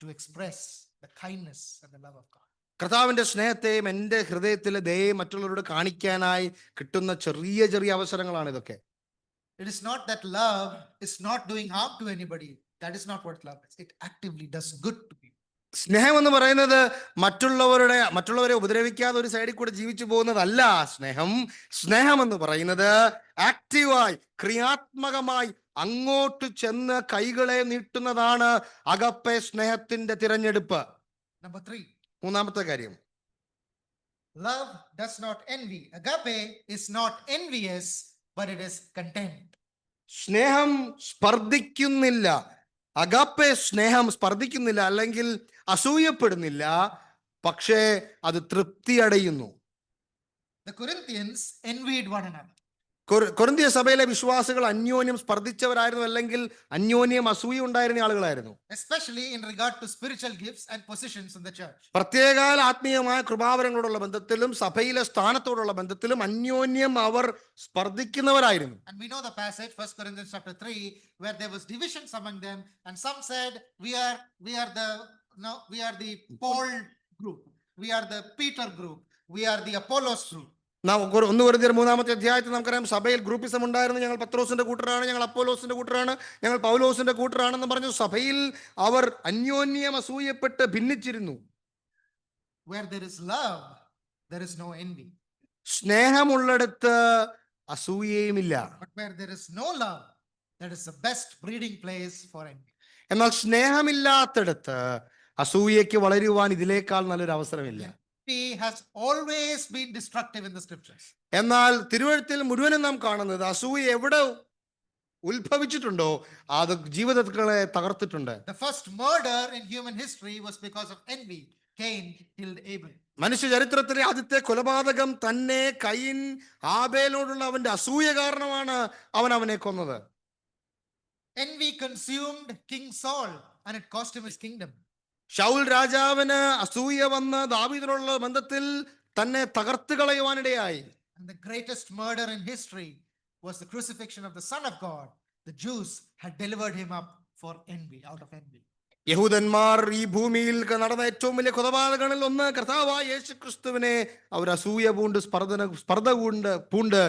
to express the kindness and the love of God. കർത്താവിന്റെ സ്നേഹത്തെയും എൻ്റെ ഹൃദയത്തിലെ ദയയും മറ്റുള്ളവരോട് കാണിക്കാനായി കിട്ടുന്ന ചെറിയ ചെറിയ അവസരങ്ങളാണ് ഇതൊക്കെ. It is not that love is not doing harm to anybody. That is not what love is. It actively does good to people. സ്നേഹം എന്ന് പറയുന്നത് മറ്റുള്ളവരെ ഉപദ്രവിക്കാതെ ഒരു സൈഡിൽ കൂടെ ജീവിച്ചു പോകുന്നതല്ല സ്നേഹം. സ്നേഹം എന്ന് പറയുന്നത് ആക്റ്റീവായി ക്രിയാത്മകമായി അങ്ങോട്ട് ചെന്ന് കൈകളെ നീട്ടുന്നതാണ് അഗപ്പെ സ്നേഹത്തിന്റെ തിരഞ്ഞെടുപ്പ്. Number 3. മൂന്നാമത്തെ കാര്യം, love does not envy. Agape is not envious, but it is content. സ്നേഹം സ്പർദ്ധിക്കുന്നില്ല. അഗാപ്പെ സ്നേഹം സ്പർദ്ധിക്കുന്നില്ല അല്ലെങ്കിൽ അസൂയപ്പെടുന്നില്ല, പക്ഷേ അത് തൃപ്തി അടയുന്നു. The Corinthians envied one another. കൊരിന്തിയ സഭയിലെ വിശ്വാസികൾ അന്യോന്യം സ്പർദ്ധിച്ചവരായിരുന്നു, അല്ലെങ്കിൽ അന്യോന്യം അസൂയ ഉണ്ടായിരുന്ന ആളുകളായിരുന്നു. especially in regard to spiritual gifts and positions in the church. പ്രത്യേകാൽ ആത്മീയമായ കൃപാവരങ്ങളോടുള്ള ബന്ധത്തിലും സഭയിലെ സ്ഥാനത്തോടുള്ള ബന്ധത്തിലും അന്യോന്യം അവർ സ്പർദ്ധിക്കുന്നവരായിരുന്നു. And we know the passage, 1 Corinthians chapter 3, where there was divisions among them, and some said, we are the Paul group, we are the Peter group, we are the Apollos group. നാം 1 കൊരിന്ത്യർ 3-ാമത്തെ അധ്യായത്തിൽ നമുക്കറിയാം, സഭയിൽ ഗ്രൂപ്പിസം ഉണ്ടായിരുന്നു. ഞങ്ങൾ പത്രോസിന്റെ കൂട്ടരാണ്, ഞങ്ങൾ അപ്പോലോസിന്റെ കൂട്ടരാണ്, ഞങ്ങൾ പൗലോസിന്റെ കൂട്ടരാണെന്ന് പറഞ്ഞു സഭയിൽ അവർ അന്യോന്യം അസൂയപ്പെട്ട് ഭിന്നിച്ചിരുന്നു. Where there is love, there is no envy. സ്നേഹമുള്ളിടത്ത് അസൂയയുമില്ല. But where there is no love, that is the best breeding place for envy. എന്നാൽ സ്നേഹമില്ലാത്തിടത്ത് അസൂയയ്ക്ക് വളരുവാൻ ഇതിനേക്കാൾ നല്ലൊരു അവസരമില്ല. Envy has always been destructive in the scriptures. എന്നാൽ തിരുവഴുത്തിൽ മുഴുവനും നാം കാണുന്നത് അസൂയ എവിടെ ഉത്ഭവിച്ചിട്ടുണ്ടോ അത് ജീവിതങ്ങളെ തകർത്തിട്ടുണ്ട്. The first murder in human history was because of envy. Cain killed Abel. മനുഷ്യ ചരിത്രത്തിലെ ആദ്യത്തെ കൊലപാതകം തന്നെ കയീൻ ആബേലിനോടുള്ള അവന്റെ അസൂയ കാരണമാണ് അവനെ കൊന്നത്. Envy consumed King Saul and it cost him his kingdom. Saul രാജാവിന് അസൂയ വന്ന് ദാവീദിനുള്ള ബന്ധത്തിൽ തന്നെ തകർത്ത് കളയുവാനിടയായി. And the greatest murder in history was the crucifixion of the Son of God. The Jews had delivered him up for envy, out of envy. യഹൂദന്മാർ ഈ ഭൂമിയിൽ നടന്ന ഏറ്റവും വലിയ കൊലപാതകങ്ങളിൽ ഒന്ന് കർത്താവായ യേശുക്രിസ്തുവിനെ അവർ അസൂയ സ്പർദ്ധ പൂണ്ട്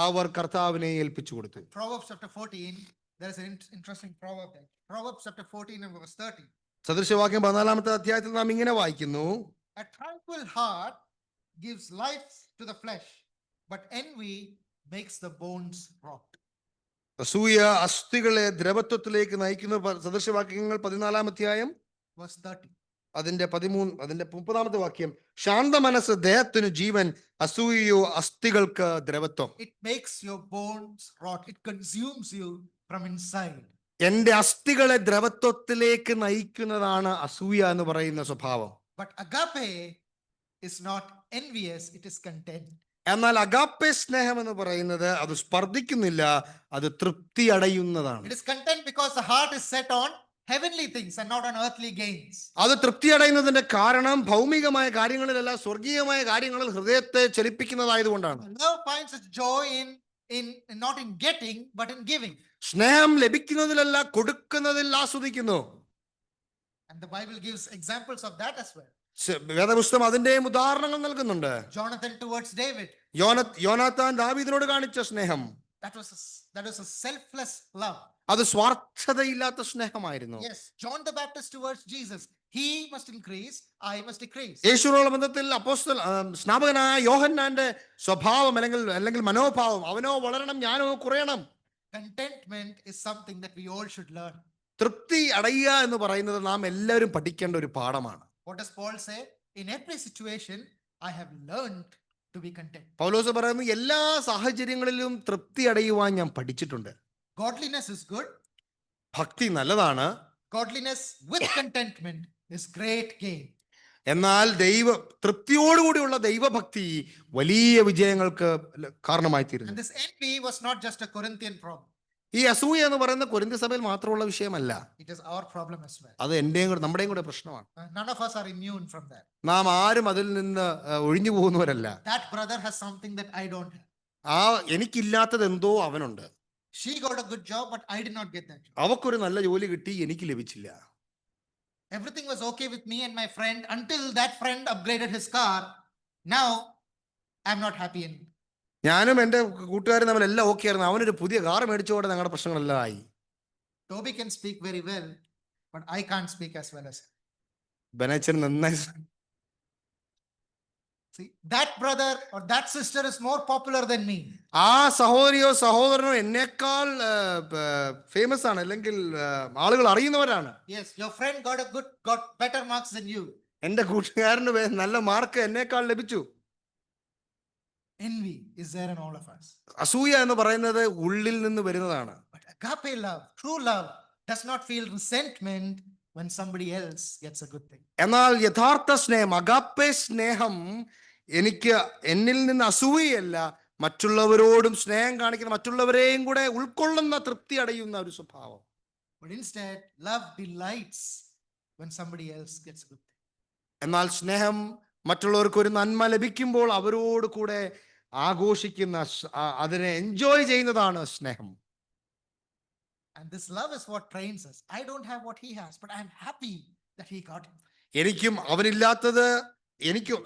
അവർ കർത്താവിനെ ഏൽപ്പിച്ചു കൊടുത്തു. Proverbs chapter 14, there is an interesting proverb there. Proverbs chapter 14 and verse 30. സദൃശവാക്യം 14-ാമത്തെ അധ്യായത്തിൽ നാം ഇങ്ങനെ വായിക്കുന്നു, A tranquil heart gives life to the flesh, but envy makes the bones rot. അസൂയ അസ്ഥികളെ ദ്രവത്വത്തിലേക്ക് നയിക്കുന്ന സദൃശവാക്യങ്ങൾ 14-ാം അധ്യായം Verse 30. അതിന്റെ 30-ാമത്തെ വാക്യം, ശാന്ത മനസ്സ് ദേഹത്തിനു ജീവൻ, അസൂയയോ അസ്ഥികൾക്ക് ദ്രവത്വം. It makes your bones rot. It consumes you from inside. എന്റെ അസ്ഥികളെ ദ്രവത്വത്തിലേക്ക് നയിക്കുന്നതാണ് അസൂയ എന്ന് പറയുന്ന സ്വഭാവം. But agape is not envious, it is content. എന്നാൽ അഗാപ്പെ സ്നേഹം എന്ന് പറയുന്നത് അത് സ്പർദ്ധിക്കുന്നില്ല, അത് തൃപ്തി അടയുന്നതാണ്. It is content because the heart is set on heavenly things and not on earthly gains. അത് തൃപ്തി അടയുന്നതിന്റെ കാരണം ഭൗമികമായ കാര്യങ്ങളിലല്ല, സ്വർഗീയമായ കാര്യങ്ങളിൽ ഹൃദയത്തെ ചലിപ്പിക്കുന്നതായതുകൊണ്ടാണ്. Love finds its joy in not in getting but in giving. സ്നേഹം ലഭിക്കുന്നതിലല്ല, കൊടുക്കുന്നതിൽ ആസ്വദിക്കുന്നു. And the Bible gives examples of that as well. വേദപുസ്തകം അതിന്റെയും ഉദാഹരണങ്ങൾ നൽകുന്നുണ്ട്. Jonathan towards David, യോനാഥാൻ ദാവീദിനോട് കാണിച്ച സ്നേഹം that was a selfless love. അത് സ്വാർത്ഥതയില്ലാത്ത സ്നേഹമായിരുന്നു. Yes, John the Baptist towards Jesus, he must increase, I must decrease. യേശുവിനുള്ള ബന്ധത്തിൽ സ്നാപകനായ യോഹന്നാന്റെ സ്വഭാവം അല്ലെങ്കിൽ മനോഭാവം, അവനോ വളരണം ഞാനോ കുറയണം. Contentment is something that we all should learn. തൃപ്തി അടയുക എന്ന് പറയുന്നത് നാം എല്ലാവരും പഠിക്കേണ്ട ഒരു പാഠമാണ്. What does Paul say? In every situation, I have learned to be content. പൗലോസ് പറയുന്നു, എല്ലാ സാഹചര്യങ്ങളിലും തൃപ്തി അടയുവാൻ ഞാൻ പഠിച്ചിട്ടുണ്ട്. Godliness is good. ഭക്തി നല്ലതാണ്. Godliness with contentment is great gain. എന്നാൽ തൃപ്തിയോടുകൂടിയുള്ള ദൈവഭക്തി വലിയ വിജയങ്ങൾക്ക് കാരണമായി തീരുന്നു. And this envy was not just a Corinthian problem. ഈ അസൂയ എന്ന് പറയുന്ന കൊരിന്ത്യ സഭയിൽ മാത്രമുള്ള വിഷയമല്ല, It is our problem as well. അത് നമ്മുടെയും കൂടെ പ്രശ്നമാണ്. None of us are immune from that. നാം ആരും അതിൽ നിന്ന് ഒഴിഞ്ഞു പോകുന്നവരല്ല. That brother has something that I don't have. എനിക്കില്ലാത്തത് എന്തോ അവനുണ്ട്. She got a good job, but I did not get that job. അവക്കൊരു നല്ല ജോലി കിട്ടി, എനിക്ക് ലഭിച്ചില്ല. Everything was okay with me and my friend until that friend upgraded his car. Now I'm not happy anymore. ഞാനും എന്റെ കൂട്ടുകാരും തമ്മിൽ എല്ലാം ഓക്കെ ആയിരുന്നു. അവനൊരു പുതിയ കാർ മേടിച്ചോടെ ഞങ്ങളുടെ പ്രശ്നങ്ങളെല്ലാം ആയി. Toby can speak very well, but I can't speak as well as him. ബെനച്ചൻ നന്നായി. See, that brother or that sister is more popular than me. ആ സഹോദരിയോ സഹോദരനോ എന്നേക്കാൾ ഫേമസ് ആണ്, അല്ലെങ്കിൽ ആളുകൾ അറിയുന്നവരാണ്. Yes, your friend got better marks than you. എന്റെ കൂട്ടുകാരന് നല്ല മാർക്ക് എന്നേക്കാൾ ലഭിച്ചു. Envy is there in all of us. അസൂയ എന്ന് പറയുന്നത് ഉള്ളിൽ നിന്ന് വരുന്നതാണ്. But agape love, true love, does not feel resentment when somebody else gets a good thing. എന്നാൽ യഥാർത്ഥ സ്നേഹം, അഗാപ്പെ സ്നേഹം, എന്നിൽ നിന്ന് അസൂയയല്ല, മറ്റുള്ളവരോടും സ്നേഹം കാണിക്കുന്ന, മറ്റുള്ളവരെയും കൂടെ ഉൾക്കൊള്ളുന്ന, തൃപ്തി അടയുന്ന ഒരു സ്വഭാവം. But instead, love delights when somebody else gets good. എന്നാൽ സ്നേഹം മറ്റുള്ളവർക്ക് ഒരു നന്മ ലഭിക്കുമ്പോൾ അവരോട് കൂടെ ആഘോഷിക്കുന്ന, അതിനെ എൻജോയ് ചെയ്യുന്നതാണ് സ്നേഹം. And this love is what trains us. I don't have what he has, but I'm happy that he got it. എനിക്കും അവനില്ലാത്തത് എനിക്കും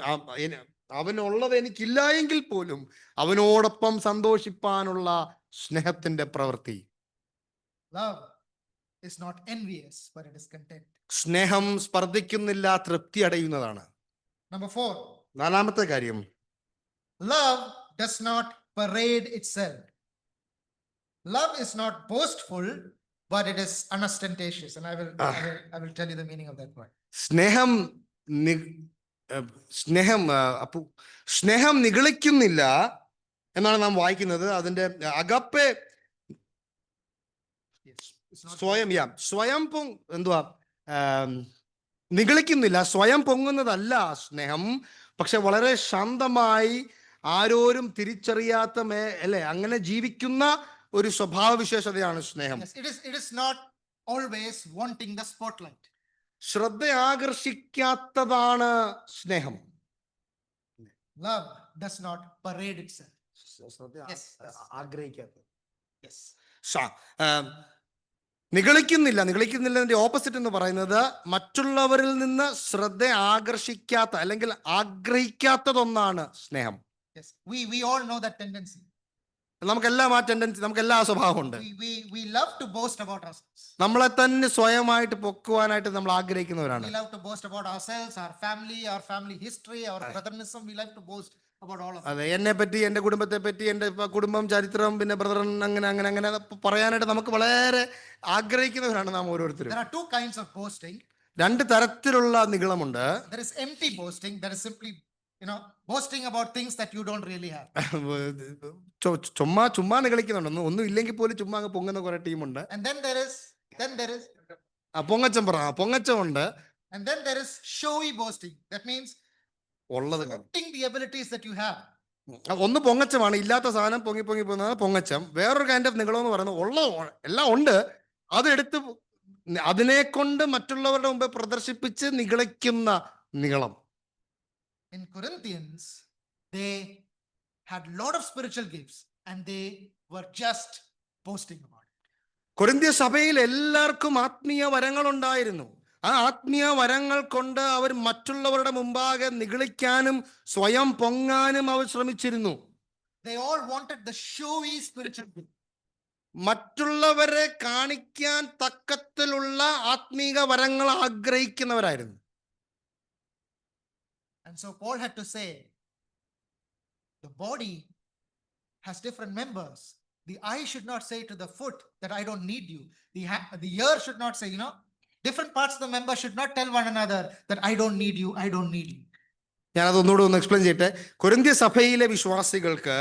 അവനുള്ളത് എനിക്കില്ല എങ്കിൽ പോലും അവനോടൊപ്പം സന്തോഷിപ്പാനുള്ള സ്നേഹത്തിന്റെ പ്രവൃത്തി. Love is not envious, but it is content. സ്നേഹം സ്പർദ്ധിക്കുന്നില്ല, തൃപ്തി അടയുന്നതാണ്. Number 4, നാലാമത്തെ കാര്യം, love does not parade itself. Love is not boastful, but it is unostentatious. And I will tell you the meaning of that word. സ്നേഹം സ്നേഹം നിഗളിക്കുന്നില്ല എന്നാണ് നാം വായിക്കുന്നത്. അതിന്റെ അഗപ്പെ സ്വയം നിഗളിക്കുന്നില്ല, സ്വയം പൊങ്ങുന്നതല്ല സ്നേഹം. പക്ഷെ വളരെ ശാന്തമായി, ആരോരും തിരിച്ചറിയാത്ത അല്ലെ, അങ്ങനെ ജീവിക്കുന്ന ഒരു സ്വഭാവ വിശേഷതയാണ് സ്നേഹം. Yes, it is not always wanting the spotlight. ശ്രദ്ധ ആകർഷിക്കാത്തതാണ് സ്നേഹം. Love does not parade itself. Yes. ആഗ്രഹിക്കാത്തത്. Yes. നിഗളിക്കുന്നില്ലതിന്റെ ഓപ്പോസിറ്റ് എന്ന് പറയുന്നത് മറ്റുള്ളവരിൽ നിന്ന് ശ്രദ്ധ ആകർഷിക്കാത്ത അല്ലെങ്കിൽ ആഗ്രഹിക്കാത്തതൊന്നാണ് സ്നേഹം. Yes. We all know that tendency. നമുക്കെല്ലാം ആ ടെൻഡൻസി, നമുക്കെല്ലാം ആ സ്വഭാവമുണ്ട്. We love to boast about ourselves. നമ്മളെ തന്നെ സ്വയമായിട്ട് പൊക്കുവാനായിട്ട് നമ്മൾ ആഗ്രഹിക്കുന്നവരാണ്. We love to boast about ourselves, our family history, our brotherism. We like to boast about all of that. അതെ, എന്നെ പറ്റി, എന്റെ കുടുംബത്തെ പറ്റി, എന്റെ കുടുംബം, ചരിത്രം, പിന്നെ ബ്രദറൻ, അങ്ങനെ പറയാനായിട്ട് നമുക്ക് വളരെ ആഗ്രഹിക്കുന്നവരാണ് നാം ഓരോരുത്തരും. There are two kinds of boasting. രണ്ട് തരത്തിലുള്ള നിഗളമുണ്ട്. There is empty boasting. That is simply, boasting about things that you don't really have. ചുമ്മാ നിഗളിക്കുന്നുണ്ട്. ഒന്നും ഇല്ലെങ്കിൽ പോലും ചുമ്മാ അങ്ങ് പൊങ്ങുന്ന കുറെ ടീമുണ്ട്. And then there is പൊങ്ങച്ചമുണ്ട്. And then there is showy boasting. That means ഉള്ളത് boasting the abilities that you have. ഒന്ന് പൊങ്ങച്ചമാണ്, ഇല്ലാത്ത സാധനം പൊങ്ങി പോകുന്നത് പൊങ്ങച്ചം. വേറൊരു കൈൻഡ് ഓഫ് നിഗളം എന്ന് പറയുന്നത് എല്ലാം ഉണ്ട്, അതെടുത്ത് അതിനെ കൊണ്ട് മറ്റുള്ളവരുടെ മുമ്പ് പ്രദർശിപ്പിച്ച് നിഗളിക്കുന്ന നിഗളം. In Corinthians, they had a lot of spiritual gifts and they were just boasting about it. കൊരിന്ത്യ സഭയിൽ എല്ലാവർക്കും ആത്മീയ വരങ്ങൾ ഉണ്ടായിരുന്നു. ആ ആത്മീയ വരങ്ങൾ കൊണ്ട് അവർ മറ്റുള്ളവരുടെ മുമ്പാകെ നിഗളിക്കാനും സ്വയം പൊങ്ങാനും അവർ ശ്രമിച്ചിരുന്നു. They all wanted the showy spiritual gift. മറ്റുള്ളവരെ കാണിക്കാൻ തക്കത്തിലുള്ള ആത്മീക വരങ്ങൾ ആഗ്രഹിക്കുന്നവരായിരുന്നു. And so Paul had to say, the body has different members. The eye should not say to the foot that I don't need you. The ear should not say, different parts of the member should not tell one another that I don't need you, I don't need you. ഞാനതൊന്നുകൂടെ ഒന്ന് എക്സ്പ്ലെയിൻ ചെയ്യട്ടെ. കൊരിന്ത്യ സഭയിലെ വിശ്വാസികൾക്ക്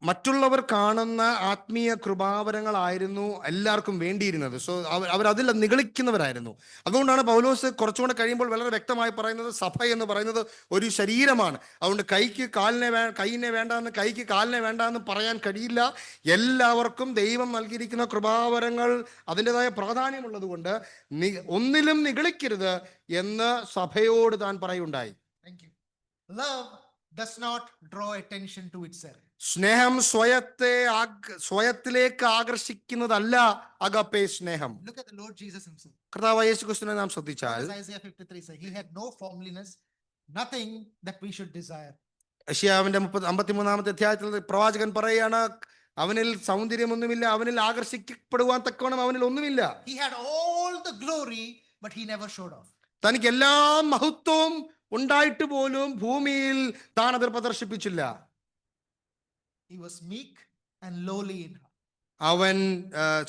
മറ്റുള്ളവർ കാണുന്ന ആത്മീയ കൃപാവരങ്ങളായിരുന്നു എല്ലാവർക്കും വേണ്ടിയിരുന്നത്. സോ അവരതിൽ നിഗളിക്കുന്നവരായിരുന്നു. അതുകൊണ്ടാണ് പൗലോസ് കുറച്ചുകൂടെ കഴിയുമ്പോൾ വളരെ വ്യക്തമായി പറയുന്നത്, സഭ എന്ന് പറയുന്നത് ഒരു ശരീരമാണ്. അതുകൊണ്ട് കൈക്ക് കാലിനെ വേണ്ട എന്ന് പറയാൻ കഴിയില്ല. എല്ലാവർക്കും ദൈവം നൽകിയിരിക്കുന്ന കൃപാവരങ്ങൾ അതിൻ്റെതായ പ്രാധാന്യമുള്ളത് കൊണ്ട് ഒന്നിലും നിഗളിക്കരുത് എന്ന് സഭയോട് താൻ പറയുണ്ടായി. Thank you. Love does not draw attention to itself. സ്നേഹം സ്വയത്തിലേക്ക് ആകർഷിക്കുന്നതല്ല അഗപ്പേ സ്നേഹം. Look at the Lord Jesus himself. കർത്താവായ യേശുക്രിസ്തുവിനെ നാം ശ്രദ്ധിച്ചാൽ Isaiah 53 says, he had no formeliness, nothing that we should desire. യെശയ്യാവിന്റെ 53-ാമത്തെ അധ്യായത്തിൽ പ്രവാചകൻ പറയുകയാണ്, അവനിൽ സൗന്ദര്യമൊന്നുമില്ല, അവനിൽ ആകർഷിക്കപ്പെടുവാൻ തക്കവണ്ണം അവനിൽ ഒന്നുമില്ല. He had all the glory, but he never showed off. തനിക്ക് എല്ലാ മഹത്വവും ഉണ്ടായിട്ട് പോലും ഭൂമിയിൽ താൻ അത് പ്രദർശിപ്പിച്ചില്ല. He was meek and lowly in heart. അവൻ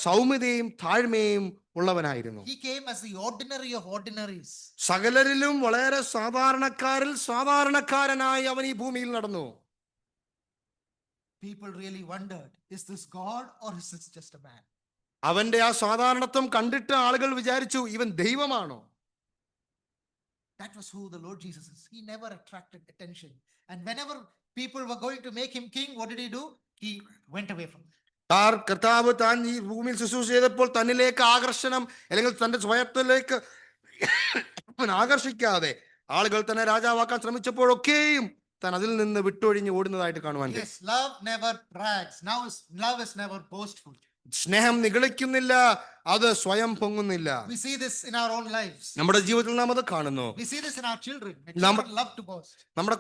സൗമ്യതയും താഴ്മയും ഉള്ളവനായിരുന്നു. He came as the ordinary of ordinaries. സകലരിലും വളരെ സാധാരണക്കാരിൽ സാധാരണക്കാരനായി അവൻ ഈ ഭൂമിയിൽ നടന്നു. People really wondered, is this God or is this just a man? അവന്റെ ആ സാധാരണത്വം കണ്ടിട്ട് ആളുകൾ വിചാരിച്ചു, ഇവൻ ദൈവമാണോ? That was who the Lord Jesus is. He never attracted attention. And whenever people were going to make him king, what did he do? He went away from them. കർത്താവ് താൻ ഈ ഭൂമിയിൽ ശുശ്രൂഷ ചെയ്തപ്പോൾ തന്നിലേക്ക് ആകർഷണം അല്ലെങ്കിൽ തന്റെ സ്വയത്തിലേക്ക് അവൻ ആകർഷിക്കാതെ ആളുകൾ തന്നെ രാജാവാക്കാൻ ശ്രമിച്ചപ്പോഴൊക്കെയും താൻ അതിൽ നിന്ന് വിട്ടൊഴിഞ്ഞ് ഓടുന്നതായിട്ട് കാണുവാൻ കഴിയും. Yes, love never brags. Love is never boastful. സ്നേഹം നിഗളിക്കുന്നില്ല, അത് സ്വയം പൊങ്ങുന്നില്ല. We see this in our own lives. നമ്മുടെ ജീവിതത്തിൽ നാം അത് കാണുന്നു. We see this in our children. Number- Children love to boast. നമ്മുടെ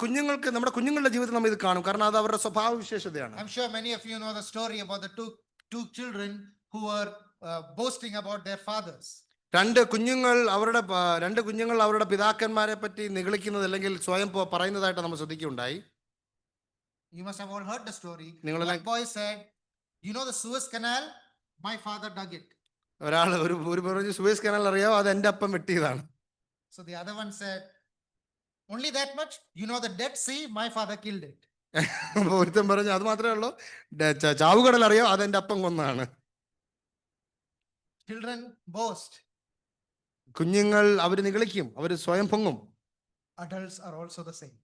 കുഞ്ഞുങ്ങളുടെ ജീവിതത്തിൽ നാം ഇത് കാണും, കാരണം അത് അവരുടെ സ്വഭാവ വിശേഷതയാണ്. I'm sure many of you know the story about the two children who were boasting about their fathers. രണ്ട് കുഞ്ഞുങ്ങൾ അവരുടെ പിതാക്കന്മാരെ പറ്റി നിഗളിക്കുന്നത് അല്ലെങ്കിൽ സ്വയം പറയുന്നതായിട്ട് നമ്മൾ ശ്രദ്ധിക്കുകയുണ്ടായി. You must have all heard the story. നിങ്ങളെല്ലാം One boy said, "You know the Suez Canal? My father dug it." ഒരു പറഞ്ഞു സുവേസ് കനാൽ അറിയാമോ, അത് എന്റെ അപ്പം വെട്ടിയതാണ്. So the other one said, "Only that much? You know the Dead Sea? My father killed it." അപ്പൊ ഒരുത്തൻ പറഞ്ഞു അത് മാത്രമേ ഉള്ളൂ, ചാവുകടൽ അറിയോ, അത് എന്റെ അപ്പം കൊന്നാണ്. Children boast. കുഞ്ഞുങ്ങൾ അവര് നിഗളിക്കും, അവര് സ്വയം പൊങ്ങും. Adults are also the same.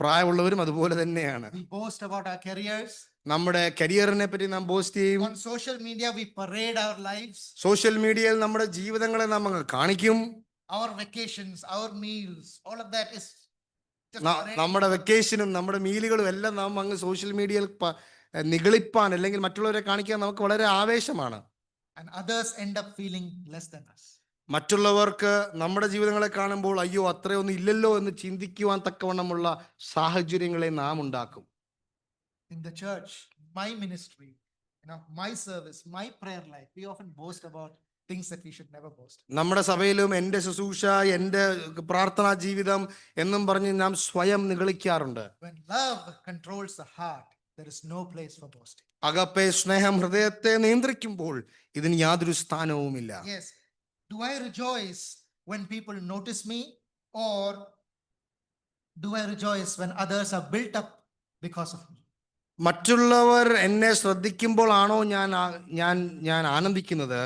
പ്രായമുള്ളവരും അതുപോലെ തന്നെയാണ്. We boast about our careers. നമ്മുടെ കരിയറിനെ പറ്റി നാം ബോസ്റ്റ് ചെയ്യും. On social media, we parade our lives. Social മീഡിയയിൽ നമ്മുടെ ജീവിതങ്ങളെ നാം അങ്ങ് കാണിക്കും. Our vacations, our meals, all of that is just നമ്മുടെ വെക്കേഷനും നമ്മുടെ മീലുകളും എല്ലാം നാം അങ്ങ് സോഷ്യൽ മീഡിയയിൽ നിഗളിപ്പാൻ അല്ലെങ്കിൽ മറ്റുള്ളവരെ കാണിക്കാൻ നമുക്ക് വളരെ ആവേശമാണ്. And others end up feeling less than us. മറ്റുള്ളവർക്ക് നമ്മുടെ ജീവിതങ്ങളെ കാണുമ്പോൾ അയ്യോ അത്രയൊന്നും ഇല്ലല്ലോ എന്ന് ചിന്തിക്കുവാൻ തക്കവണ്ണമുള്ള സാഹചര്യങ്ങളെ നാം ഉണ്ടാക്കും. In the church, my ministry, my service, my prayer life, we often boast about things that we should never boast. നമ്മുടെ സഭയിലും എൻ്റെ ശുശ്രൂഷ, എൻ്റെ പ്രാർത്ഥനാ ജീവിതം എന്നും പറഞ്ഞ് നാം സ്വയം നിഗളിക്കാറുണ്ട്. When love controls the heart, there is no place for boasting. Agape സ്നേഹം ഹൃദയത്തെ നിയന്ത്രിക്കുമ്പോൾ ഇതിന് യാതൊരു സ്ഥാനവുമില്ല. Yes. Do I rejoice when people notice me, or do I rejoice when others are built up because of me? മറ്റുള്ളവർ എന്നെ ശ്രദ്ധിക്കുമ്പോഴാണോ ഞാൻ ആനന്ദിക്കുന്നത്,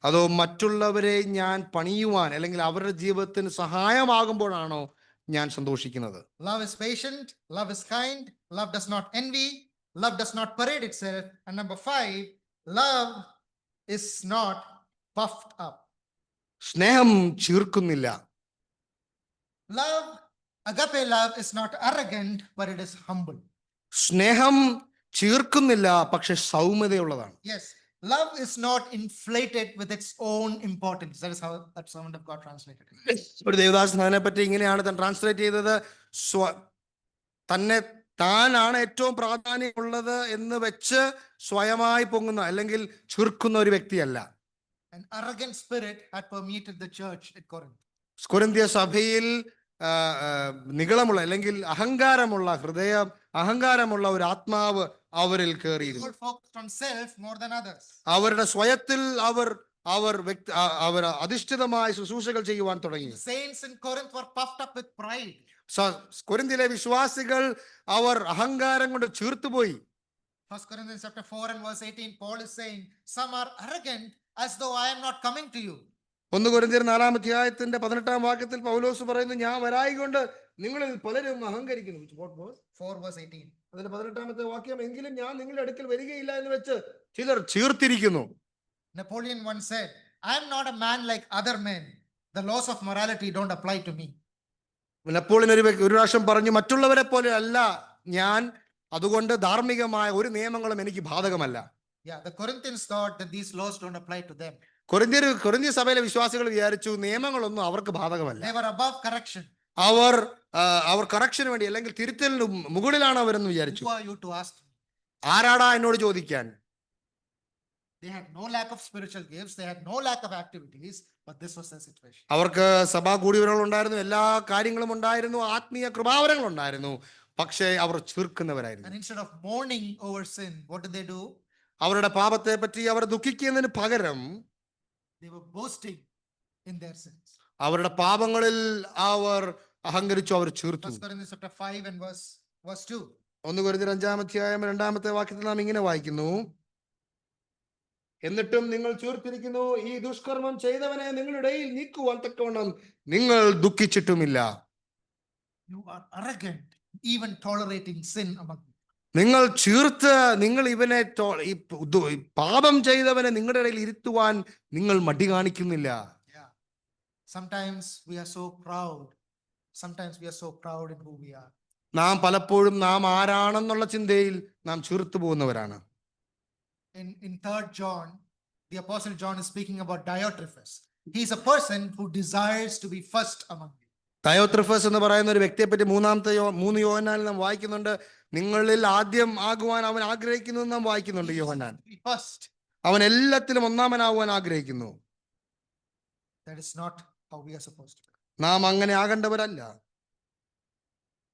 അതോ മറ്റുള്ളവരെ ഞാൻ പണിയുവാൻ അല്ലെങ്കിൽ അവരുടെ ജീവിതത്തിന് സഹായമാകുമ്പോഴാണോ ഞാൻ സന്തോഷിക്കുന്നത്? Love is patient, love is kind, love does not envy, love does not parade itself, and number 5, love is not puffed up. സ്നേഹം ചീർക്കുന്നില്ല. Love, agape love, is not arrogant, but it is humble. സ്നേഹം ചീർക്കുന്നില്ല, പക്ഷെ സൗമ്യതയുള്ളതാണ്. Yes, love is not inflated with its own importance. That is how that servant of God translated it. ഒരു ദേവദാസൻ അതിനെ പറ്റി ഇങ്ങനെയാണ് താൻ ട്രാൻസ്ലേറ്റ് ചെയ്തത്. താനാണ് ഏറ്റവും പ്രാധാന്യമുള്ളത് എന്ന് വെച്ച് സ്വയമായി പൊങ്ങുന്ന അല്ലെങ്കിൽ ചീർക്കുന്ന ഒരു വ്യക്തിയല്ല. An arrogant spirit had permeated the church at Corinth. കൊരിന്ത്യ സഭയിൽ നിഗളമുള്ള അല്ലെങ്കിൽ അഹങ്കാരമുള്ള ഒരു ആത്മാവ് അവരിൽ കയറിയിരുന്നു. People focused on self more than others. അവരുടെ സ്വയത്തിൽ അവർ അധിഷ്ഠിതമായ ശുശ്രൂഷകൾ ചെയ്യുവാൻ തുടങ്ങി. Saints in Corinth were puffed up with pride. കൊരിന്ത്യയിലെ വിശ്വാസികൾ അവർ അഹങ്കാരം കൊണ്ട് ചീർത്തുപോയി. 1 Corinthians chapter 4 and verse 18, Paul is saying, some are arrogant as though I am not coming to you. 1 കൊരിന്ത്യർ 4-ാം അധ്യായത്തിന്റെ 18-ാം വാക്യത്തിൽ പൗലോസ് പറയുന്നു, ഞാൻ വരായികൊണ്ട് നിങ്ങളിൽ പലരും അഹങ്കരിക്കുന്നു. 4 verse 18. അതിന്റെ 18-ാമത്തെ വാക്യം, എങ്കിലും ഞാൻ നിങ്ങളുടെ അടുക്കൽ വരികയില്ല എന്ന് വെച്ച് ചിലർ ചീർത്തിരിക്കുന്നു. Napoleon once said, I am not a man like other men. The laws of morality don't apply to me. Napoleon ഒരു പ്രാവശ്യം പറഞ്ഞു, മറ്റുള്ളവരെ പോലെ അല്ല ഞാൻ, അതുകൊണ്ട് ധാർമ്മികമായ ഒരു നിയമങ്ങളും എനിക്ക് ബാധകമല്ല. Yeah, the Corinthians thought that these laws don't apply to them. കൊരിന്ത്യ സഭയിലെ വിശ്വാസികൾ വിചാരിച്ചു നിയമങ്ങളൊന്നും അവർക്ക് ബാധകമല്ല. They were above correction. അവർ കറക്ഷന് വേണ്ടി അല്ലെങ്കിൽ തിരുത്തലിന് മുകളിലാണ് അവരെന്ന് വിചാരിച്ചു. Who are you to ask me? ആരാടാ എന്നോട് ചോദിക്കാൻ? They had no lack of spiritual gifts. They had no lack of activities, but this was their situation. അവർക്ക് സഭാ കൂടിവരവുകൾ ഉണ്ടായിരുന്നു, എല്ലാ കാര്യങ്ങളും ഉണ്ടായിരുന്നു, ആത്മീയ കൃപാവരങ്ങൾ ഉണ്ടായിരുന്നു, പക്ഷേ അവർ ചീർക്കുന്നവരായിരുന്നു. And instead of mourning over sin, what did they do? അവരുടെ പാപത്തെ പറ്റി അവർ ദുഃഖിക്കുന്നതിന് പകരം They were boasting in their sins. അവരുടെ പാപങ്ങളിൽ അവർ അഹങ്കരിച്ചു, അവർ ചീർത്തു. 1 Corinthians chapter 5 and verse 2. 1 കൊരിന്ത്യർ 5-ാം അധ്യായം 2-ാമത്തെ വാക്യത്തിൽ നാം ഇങ്ങനെ വായിക്കുന്നു, എന്നിട്ടും നിങ്ങൾ ചീർത്തിരിക്കുന്നു, ഈ ദുഷ്കർമ്മം ചെയ്തവനെ നിങ്ങളുടെ ഇടയിൽ നീക്കുവാൻ തക്കവണ്ണം നിങ്ങൾ ദുഃഖിച്ചിട്ടുമില്ല. You are arrogant. even tolerating sin among you. നിങ്ങൾ ചീർത്ത് നിങ്ങൾ ഇവനെ ഈ പാപം ചെയ്തവനെ നിങ്ങളുടെ ഇടയിൽ ഇരുത്തുവാൻ നിങ്ങൾ മടി കാണിക്കുന്നില്ല. Yeah. Sometimes we are so proud. Sometimes we are so proud in who we are. നാം പലപ്പോഴും നാം ആരാണെന്നുള്ള ചിന്തയിൽ നാം ചീർത്തു പോകുന്നവരാണ്. In 3rd John, the Apostle John is speaking about Diotrephes. He is a person who desires to be first among you. ഡയോത്രിഫസ് എന്ന് പറയുന്ന ഒരു വ്യക്തിയെ പറ്റി 3 യോഹന്നാനിൽ നാം വായിക്കുന്നുണ്ട്. നിങ്ങളിൽ ആദ്യം ആകുവാൻ അവൻ ആഗ്രഹിക്കുന്നു നാം വായിക്കുന്നുണ്ട്. യോഹന്നാൻ Be first. അവൻ എല്ലാത്തിലും ഒന്നാമനാകുവാൻ ആഗ്രഹിക്കുന്നു. That is not how we are supposed to be. നാം അങ്ങനെ ആകേണ്ടവരല്ല.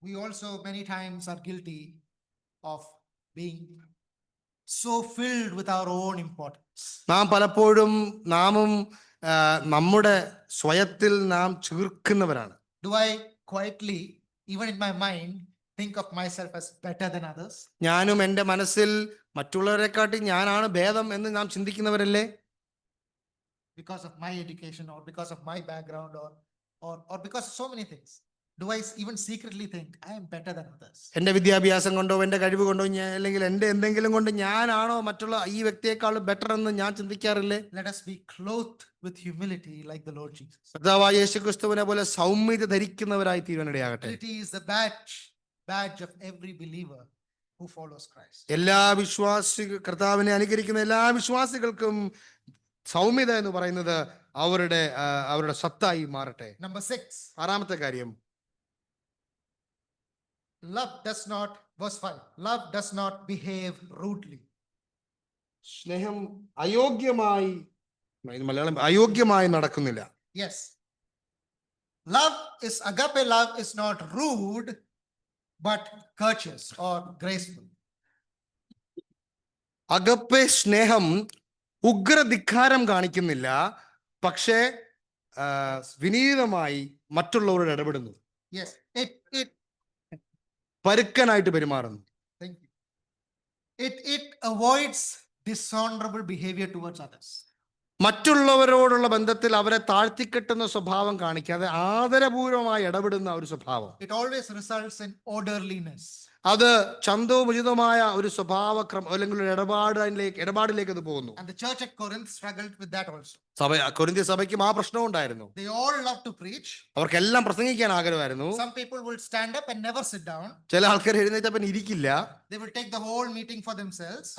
We also many times are guilty of being so filled with our own importance. നാം പലപ്പോഴും നാമും നമ്മുടെ സ്വയത്തിൽ നാം ചീർക്കുന്നവരാണ്. Do I quietly, even in my mind, think of myself as better than others? ഞാനും എൻ്റെ മനസ്സിൽ മറ്റുള്ളവരെക്കാട്ടി ഞാനാണ് ഭേദം എന്ന് നാം ചിന്തിക്കുന്നവരല്ലേ? Because of my education or because of my background or because of so many things. Do I even secretly think I am better than others? എൻ്റെ വിദ്യാഭ്യാസം കൊണ്ടോ എൻ്റെ കഴിവ് കൊണ്ടോ അല്ലെങ്കിൽ എൻ്റെ എന്തെങ്കിലും കൊണ്ട് ഞാനാണോ മറ്റുള്ള ഈ വ്യക്തിയെക്കാൾ ബെറ്റർ എന്ന് ഞാൻ ചിന്തിക്കാറില്ലേ? Let us be clothed with humility like the Lord Jesus. കർത്താവായ യേശുക്രിസ്തുവിനെ പോലെ സൗമ്യത ധരിക്കുന്നവരായി തീരുവാനിടയാകട്ടെ. Humility is the badge of every believer who follows Christ. എല്ലാ കർത്താവിനെ അനുകരിക്കുന്ന എല്ലാ വിശ്വാസികൾക്കും സൗമ്യത എന്ന് പറയുന്നത് അവരുടെ സത്തായി മാറട്ടെ. Number 6. 6ാമത്തെ കാര്യം, Love does not, verse 5, love does not behave rudely. സ്നേഹം അയോഗ്യമായി നടക്കുന്നില്ല. Yes. Agape love is not rude, but courteous or graceful. Agape സ്നേഹം ഉഗ്രധിക്കാരം കാണിക്കുന്നില്ല, പക്ഷേ വിനീതമായി മറ്റുള്ളവരോട് ഇടപെടുന്നു. Yes. പരുക്കനായിട്ട് പെരുമാറുന്നു. Thank you. It avoids dishonorable behavior towards others. മറ്റുള്ളവരോടുള്ള ബന്ധത്തിൽ അവരെ താഴ്ത്തിക്കെട്ടുന്ന സ്വഭാവം കാണിക്കാതെ ആദരപൂർവമായി ഇടപെടുന്ന ഒരു സ്വഭാവം. It always results in orderliness. അത് ചന്തോചിതമായ ഒരു സ്വഭാവക്രമം അല്ലെങ്കിൽ ഒരു ഇടപാടിലേക്ക് അത് പോകുന്നു. And the church at Corinth struggled with that also. കൊരിന്ത്യ സഭയ്ക്കും ആ പ്രശ്നം ഉണ്ടായിരുന്നു. They all love to preach. അവർക്കെല്ലാം പ്രസംഗിക്കാൻ ആഗ്രഹമായിരുന്നു. Some people will stand up and never sit down. ചില ആൾക്കാർ എഴുന്നേറ്റപ്പൻ ഇരിക്കില്ല. They will take the whole meeting for themselves.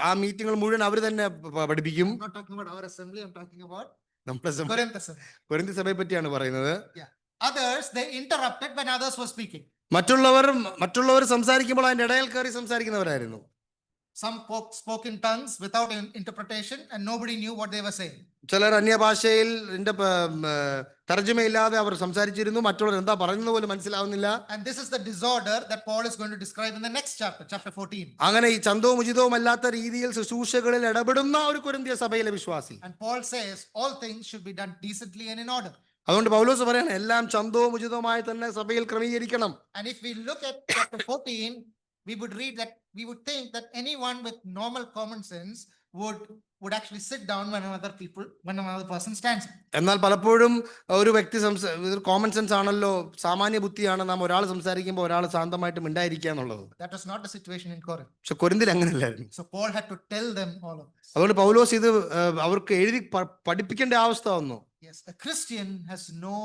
ആ മീറ്റിംഗുകൾ മുഴുവൻ അവർ തന്നെ പഠിപ്പിക്കും. I'm not talking about our assembly, I'm talking about നമ്മുടെ Corinth assembly. കൊരിന്ത്യ സഭയെ പറ്റിയാണ് പറയുന്നത്. Yeah. Others, they interrupted when others were speaking. മറ്റുള്ളവർ സംസാരിക്കുമ്പോൾ അതിന്റെ ഇടയിൽ കയറി സംസാരിക്കുന്നവരായിരുന്നു. Some spoke in tongues without interpretation and nobody knew what they were saying. ചിലർ അന്യഭാഷയിൽ തർജ്ജമയില്ലാതെ അവർ സംസാരിച്ചിരുന്നു. മറ്റുള്ളവർ എന്താ പറയുന്നത് പോലും മനസ്സിലാവുന്നില്ല. And this is the disorder that Paul is going to describe in the next chapter, chapter 14. അങ്ങനെ ഈ ചന്തവും ഉചിതവും അല്ലാത്ത രീതിയിൽ ശുശ്രൂഷകളിൽ ഇടപെടുന്ന ഒരു കൊരിന്ത്യ സഭയിലെ വിശ്വാസി. And Paul says all things should be done decently and in order. അതുകൊണ്ട് പൗലോസ് പറയാണ് എല്ലാം ചന്തവും ഉചിതവുമായി തന്നെ സഭയിൽ ക്രമീകരിക്കണം. And if we look at chapter 14, we would think that anyone with normal common sense would actually sit down when another person stands up. എന്നാൽ പലപ്പോഴും ഒരു വ്യക്തി കോമൺ സെൻസ് ആണല്ലോ, സാമാന്യ ബുദ്ധിയാണ് നാം ഒരാൾ സംസാരിക്കുമ്പോൾ ഒരാൾ ശാന്തമായിട്ട് മിണ്ടായിരിക്കുക എന്നുള്ളത്. That was not the situation in Corinth. പക്ഷെ കൊരിന്തിൽ അങ്ങനെയല്ലായിരുന്നു. So Paul had to tell them all of this. അതുകൊണ്ട് പൗലോസ് ഇത് അവർക്ക് എഴുതി പഠിപ്പിക്കേണ്ട അവസ്ഥ വന്നു. Yes, a Christian has no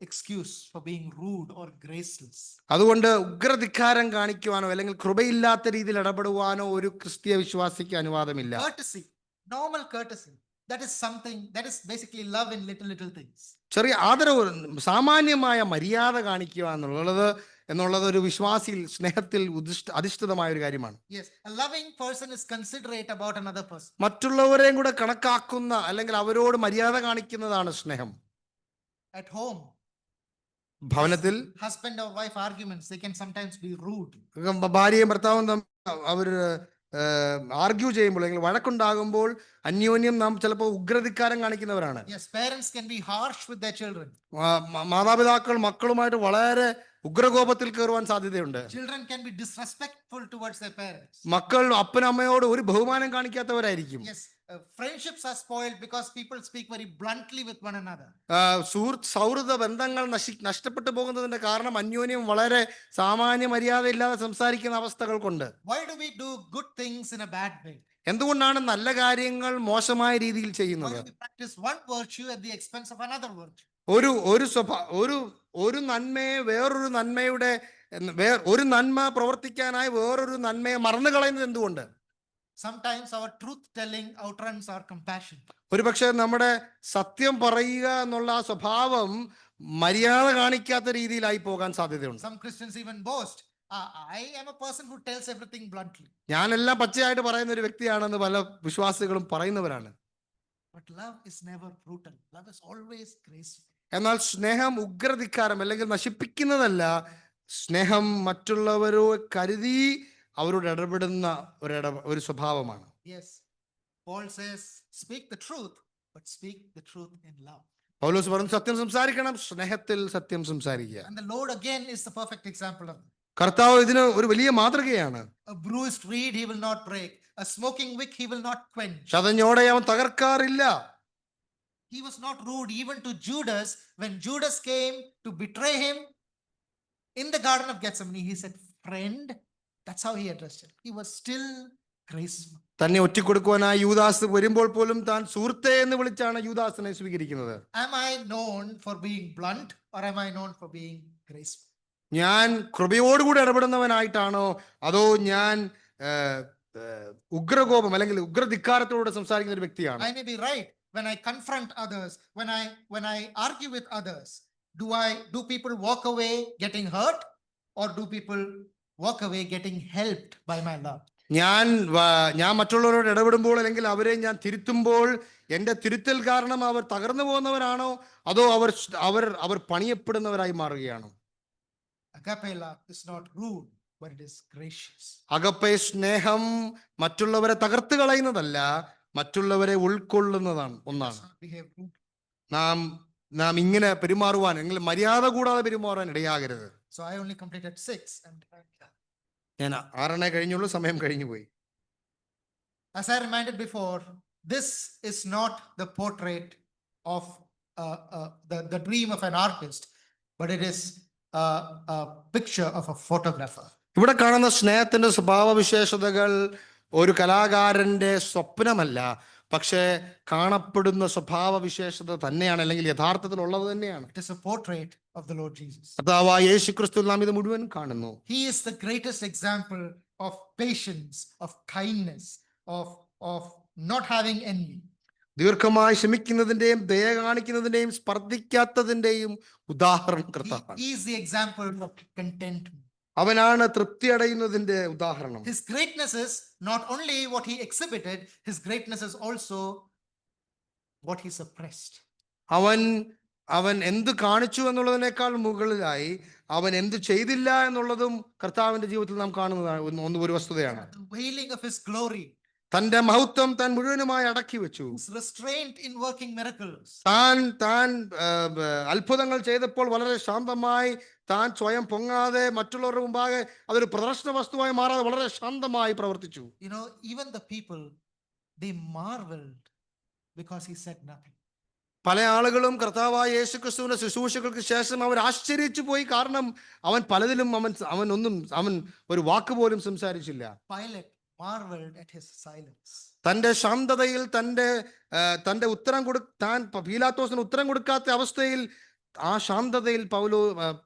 excuse for being rude or graceless. അതുകൊണ്ട് ഉഗ്രധിക്കാരം കാണിക്കുവാനോ അല്ലെങ്കിൽ കൃപയില്ലാത്ത രീതിയിൽ ഇടപെടുവാനോ ഒരു ക്രിസ്തീയ വിശ്വാസിക്ക് അനുവാദമില്ല. Courtesy, normal courtesy, that is something that is basically love in little things. ചെറിയ ആദരവ്, സാമാന്യമായ മര്യാദ കാണിക്കുക എന്നുള്ളത് ഒരു വിശ്വാസിയിൽ സ്നേഹത്തിൽ അധിഷ്ഠിതമായ ഒരു കാര്യമാണ്. Yes, a loving person is considerate about another person. മറ്റുള്ളവരെയും കൂടെ കണക്കാക്കുന്ന അല്ലെങ്കിൽ അവരോട് മര്യാദ കാണിക്കുന്നതാണ് സ്നേഹം. At home, ഭവനത്തിൽ husband or wife arguments, they can sometimes be rude. ഭാര്യയും ഭർത്താവും അവർ ആർഗ്യൂ ചെയ്യുമ്പോൾ അല്ലെങ്കിൽ വഴക്കുണ്ടാകുമ്പോൾ അന്യോന്യം നാം ചിലപ്പോൾ ഉഗ്രധിക്കാരം കാണിക്കുന്നവരാണ്. Yes, parents can be harsh with their children. മാതാപിതാക്കൾ മക്കളുമായിട്ട് വളരെ ഉഗ്രകോപത്തിൽ കയറുവാൻ സാധ്യതയുണ്ട്. Children can be disrespectful towards their parents. മക്കൾ അപ്പനമ്മയോട് ഒരു ബഹുമാനം കാണിക്കാത്തവരായിരിക്കും. Yes, friendships are spoiled because people speak very bluntly with one another. സൗഹൃദ ബന്ധങ്ങൾ നഷ്ടപ്പെട്ടു പോകുന്നതിന്റെ കാരണം അന്യോന്യം വളരെ സാമാന്യ മര്യാദ ഇല്ലാതെ സംസാരിക്കുന്ന അവസ്ഥകൾ കൊണ്ട്. Why do we do good things in a bad way? എന്തുകൊണ്ടാണ് നല്ല കാര്യങ്ങൾ മോശമായ രീതിയിൽ Why ചെയ്യുന്നത്? do we practice one virtue at the expense of another virtue? ഒരു നന്മയെ വേറൊരു നന്മയുടെ ഒരു നന്മ പ്രവർത്തിക്കാനായി വേറൊരു നന്മയെ മറന്നു കളയുന്നത് എന്തുകൊണ്ട്? Sometimes our truth telling outruns our compassion. ഒരുപക്ഷെ നമ്മുടെ സത്യം പറയുക എന്നുള്ള ആ സ്വഭാവം മര്യാദ കാണിക്കാത്ത രീതിയിലായി പോകാൻ സാധ്യതയുണ്ട്. Some Christians even boast, I am a person who tells everything bluntly. ഞാനെല്ലാം പച്ചയായിട്ട് പറയുന്ന ഒരു വ്യക്തിയാണെന്ന് പല വിശ്വാസികളും പറയുന്നവരാണ്. But love is never brutal. Love is always graceful. എന്നാൽ സ്നേഹം ഉഗ്രധിക്കാരം അല്ലെങ്കിൽ നശിപ്പിക്കുന്നതല്ല. സ്നേഹം മറ്റുള്ളവരോ കരുതി അവരോട് ഇടപെടുന്ന ഒരു സ്വഭാവമാണ്. Yes, Paul says, speak the truth, but speak the truth in love. പൗലോസ് പറഞ്ഞു സത്യം സംസാരിക്കണം, സ്നേഹത്തിൽ സത്യം സംസാരിക്കുക. And the Lord again is the perfect example of that. കർത്താവ് ഇതിന് ഒരു വലിയ മാതൃകയാണ്. A bruised reed he will not break. A smoking wick he will not quench. ചതഞ്ഞോടെ അവൻ തകർക്കാറില്ല. He was not rude even to Judas when Judas came to betray him in the Garden of Gethsemane. He said, friend. That's how he addressed him. He was still graceful. തന്നെ ഒറ്റിക്കൊടുക്കുവാനായി യൂദാസ് വരുമ്പോൾ പോലും താൻ സുഹൃത്തേ എന്ന് വിളിച്ചാണ് യൂദാസിനെ സ്വീകരിക്കുന്നത്. Am I known for being blunt or am I known for being graceful? ഞാൻ കൃപയോടുകൂടി ഇടപെടുന്നവനായിട്ടാണോ അതോ ഞാൻ ഉഗ്രകോപം അല്ലെങ്കിൽ ഉഗ്രധിക്കാരത്തോടെ സംസാരിക്കുന്ന ഒരു വ്യക്തിയാണ്? I may be right when I confront others, when I argue with others. Do people walk away getting hurt or do people walk away getting helped by my love? ഞാൻ മറ്റുള്ളവരോട് ഇടപെടുമ്പോൾ അല്ലെങ്കിൽ അവരെ ഞാൻ തിരുത്തുമ്പോൾ എന്റെ തിരുത്തൽ കാരണം അവർ തകർന്നു പോകുന്നവരാണോ അതോ അവർ പണിയപ്പെടുന്നവരായി മാറുകയാണോ? Agape love is not rude, but it is gracious. Agape സ്നേഹം മറ്റുള്ളവരെ തകർത്ത് കളയുന്നതല്ല, മറ്റുള്ളവരെ ഉൾക്കൊള്ളുന്നതാണ് ഒന്നാണ്. Does not behave rudely. നാം ഇങ്ങനെ പെരുമാറുവാൻ അല്ലെങ്കിൽ മര്യാദ കൂടാതെ പെരുമാറാൻ ഇടയാകരുത്. So I only completed 6 and ഞാൻ 6 കഴിഞ്ഞുള്ളൂ, സമയം കഴിഞ്ഞു പോയി. as I reminded before, this is not the portrait of the dream of an artist, but it is a picture of a photographer. ഇവിടെ കാണുന്ന സ്നേഹത്തിന്റെ സ്വഭാവ വിശേഷതകൾ ഒരു കലാകാരന്റെ സ്വപ്നമല്ല, പക്ഷേ കാണപ്പെടുന്ന സ്വഭാവ വിശേഷത തന്നെയാണ്, അല്ലെങ്കിൽ യഥാർത്ഥത്തിൽ ഉള്ളത് തന്നെയാണ്. It is a portrait of the Lord Jesus. കർത്താവായ യേശുക്രിസ്തുവിൽ നാം ഇത് മുഴുവൻ കാണുന്നു. He is the greatest example of patience, of kindness, of not having envy. ദീർഘമായി ക്ഷമിക്കുന്നതിന്റെയും ദയ കാണിക്കുന്നതിന്റെയും സ്പർദ്ധിക്കാത്തതിന്റെയും ഉദാഹരണം He കർത്താവാണ്. is the example of contentment. അവനാണ് തൃപ്തി അടയുന്നതിന്റെ ഉദാഹരണം. His greatness is not only what he exhibited, his greatness is also what he suppressed. അവൻ എന്ത് കാണിച്ചു എന്നുള്ളതിനേക്കാൾ മുകളിലായി അവൻ എന്ത് ചെയ്തില്ല എന്നുള്ളതും കർത്താവിന്റെ ജീവിതത്തിൽ നാം കാണുന്നതാണ് ഒരു വസ്തുതയാണ്. The veiling of his glory. തന്റെ മഹത്വം താൻ മുഴുവനുമായി അടക്കി വെച്ചു. His restraint in working miracles. താൻ അത്ഭുതങ്ങൾ ചെയ്തപ്പോൾ വളരെ ശാന്തമായി, താൻ സ്വയം പൊങ്ങാതെ മറ്റുള്ളവരുടെ മുമ്പാകെ അതൊരു പ്രദർശന വസ്തുവായി മാറാതെ വളരെ ശാന്തമായി പ്രവർത്തിച്ചു. You know, even the people, they marveled because he said nothing. പല ആളുകളും കർത്താവായ യേശുക്രിസ്തുവിന്റെ ശുശ്രൂഷകൾക്ക് ശേഷം അവർ ആശ്ചര്യച്ചു പോയി. കാരണം അവൻ പലതിലും അവൻ ഒരു വാക്ക് പോലും സംസാരിച്ചില്ല. Pilate marveled at his silence. തന്റെ ശാന്തതയിൽ തന്റെ താൻ പീലാത്തോസിന് ഉത്തരം കൊടുക്കാത്ത അവസ്ഥയിൽ ആ ശാന്തതയിൽ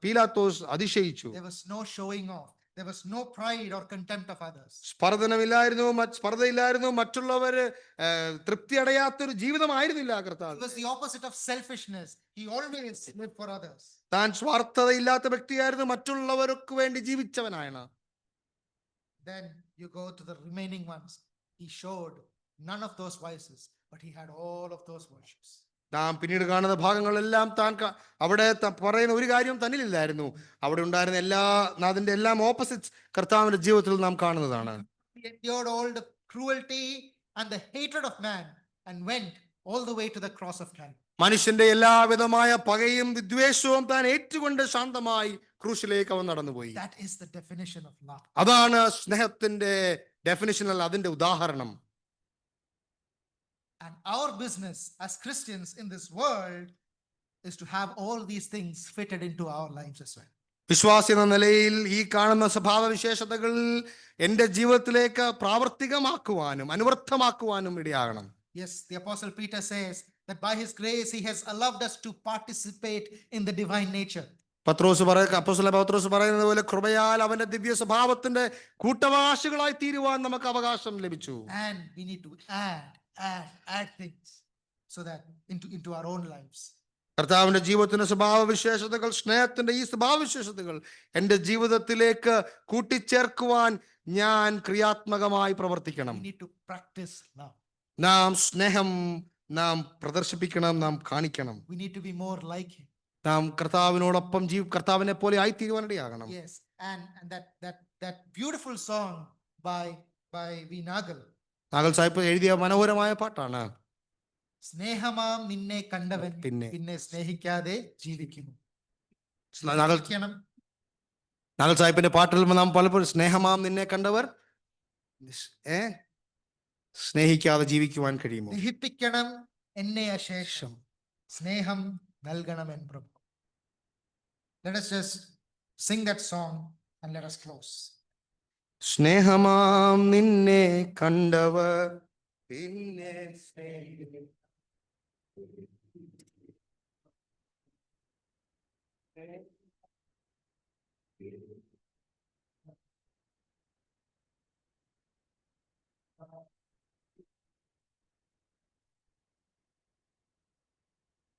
പീലാത്തോസ് അതിശയിച്ചു. There was no showing off. There was no pride or contempt of others. സ്പർദ്ധയില്ലായിരുന്നു, മറ്റുള്ളവര് തൃപ്തി അടയാത്തൊരു ജീവിതമായിരുന്നില്ല കർത്താവ്. It was the opposite of selfishness. He always lived for others. താൻ സ്വാർത്ഥതയില്ലാത്ത വ്യക്തിയായിരുന്നു, മറ്റുള്ളവർക്ക് വേണ്ടി ജീവിച്ചവനാണ്. Then you go to the remaining ones. He showed none of those vices, but he had all of those virtues. നാം പിന്നീട് കാണുന്ന ഭാഗങ്ങളെല്ലാം അവിടെ പറയുന്ന ഒരു കാര്യം തന്നിലില്ലായിരുന്നു. അവിടെ ഉണ്ടായിരുന്ന അതിന്റെ എല്ലാം ഓപ്പോസിറ്റ്സ് കർത്താവിന്റെ ജീവിതത്തിൽ നാം കാണുന്നതാണ്. He endured all the cruelty and the hatred of man and went all the way to the cross of Calvary. മനുഷ്യന്റെ എല്ലാവിധമായ പകയും വിദ്വേഷവും താൻ ഏറ്റുകൊണ്ട് ശാന്തമായി ക്രൂശിലേക്ക് അവൻ നടന്നുപോയി. That is the definition of love. അതാണ് സ്നേഹത്തിന്റെ ഡെഫിനിഷൻ, അതിന്റെ ഉദാഹരണം. And our business as Christians in this world is to have all these things fitted into our lives as well. വിശ്വാസി എന്ന നിലയിൽ ഈ കാണുന്ന സ്വഭാവ വിശേഷതകൾ എൻ്റെ ജീവിതത്തിലേക്ക് പ്രാവർത്തികമാക്കുവാനും അനുവർത്ഥമാക്കുവാനും ഇടയാകണം. Yes, the Apostle Peter says that by his grace he has allowed us to participate in the divine nature. അപ്പോസ്തലൻ പത്രോസ് പറയുന്നത് പോലെ കൃപയാൽ അവന്റെ ദിവ്യ സ്വഭാവത്തിന്റെ കൂട്ടവാസികളായി തീരുവാൻ നമുക്ക് അവകാശം ലഭിച്ചു. And we need to add things so that into our own lives. കർത്താവിന്റെ ജീവിതത്തിന്റെ സ്വഭാവ വിശേഷതകൾ, സ്നേഹത്തിന്റെ ഈ സ്വഭാവ വിശേഷതകൾ എൻ്റെ ജീവിതത്തിലേക്ക് കൂട്ടിച്ചേർക്കുവാൻ ഞാൻ ക്രിയാത്മകമായി പ്രവർത്തിക്കണം. We need to practice love. നാം സ്നേഹം നാം പ്രദർശിപ്പിക്കണം, നാം കാണിക്കണം. We need to be more like him. നാം കർത്താവിനോടൊപ്പം കർത്താവിനെ പോലെ ആയിത്തീരുവാനിടയാകണം. Yes, and that beautiful song by V. Nagal. Nagal Sahib എഴുതിയ മനോഹരമായ പാട്ടാണ്. സ്നേഹമാം നിന്നെ കണ്ടവൻ പിന്നെ പിന്നെ സ്നേഹിക്കാതെ ജീവിക്കുന്നു. നാഗൽ സാഹിബിന്റെ പാട്ടിൽ നാം പലപ്പോഴും സ്നേഹമാം നിന്നെ കണ്ടവർ സ്നേഹിക്കാതെ ജീവിക്കുവാൻ കഴിയുമോ? സ്നേഹിപ്പിക്കണം എന്നെ അശേഷം, സ്നേഹം നൽകണം N Prabhu. Let us just sing that song and let us close. സ്നേഹമാം നിന്നെ കണ്ടവർ പിന്നെ സ്നേഹിക്കും.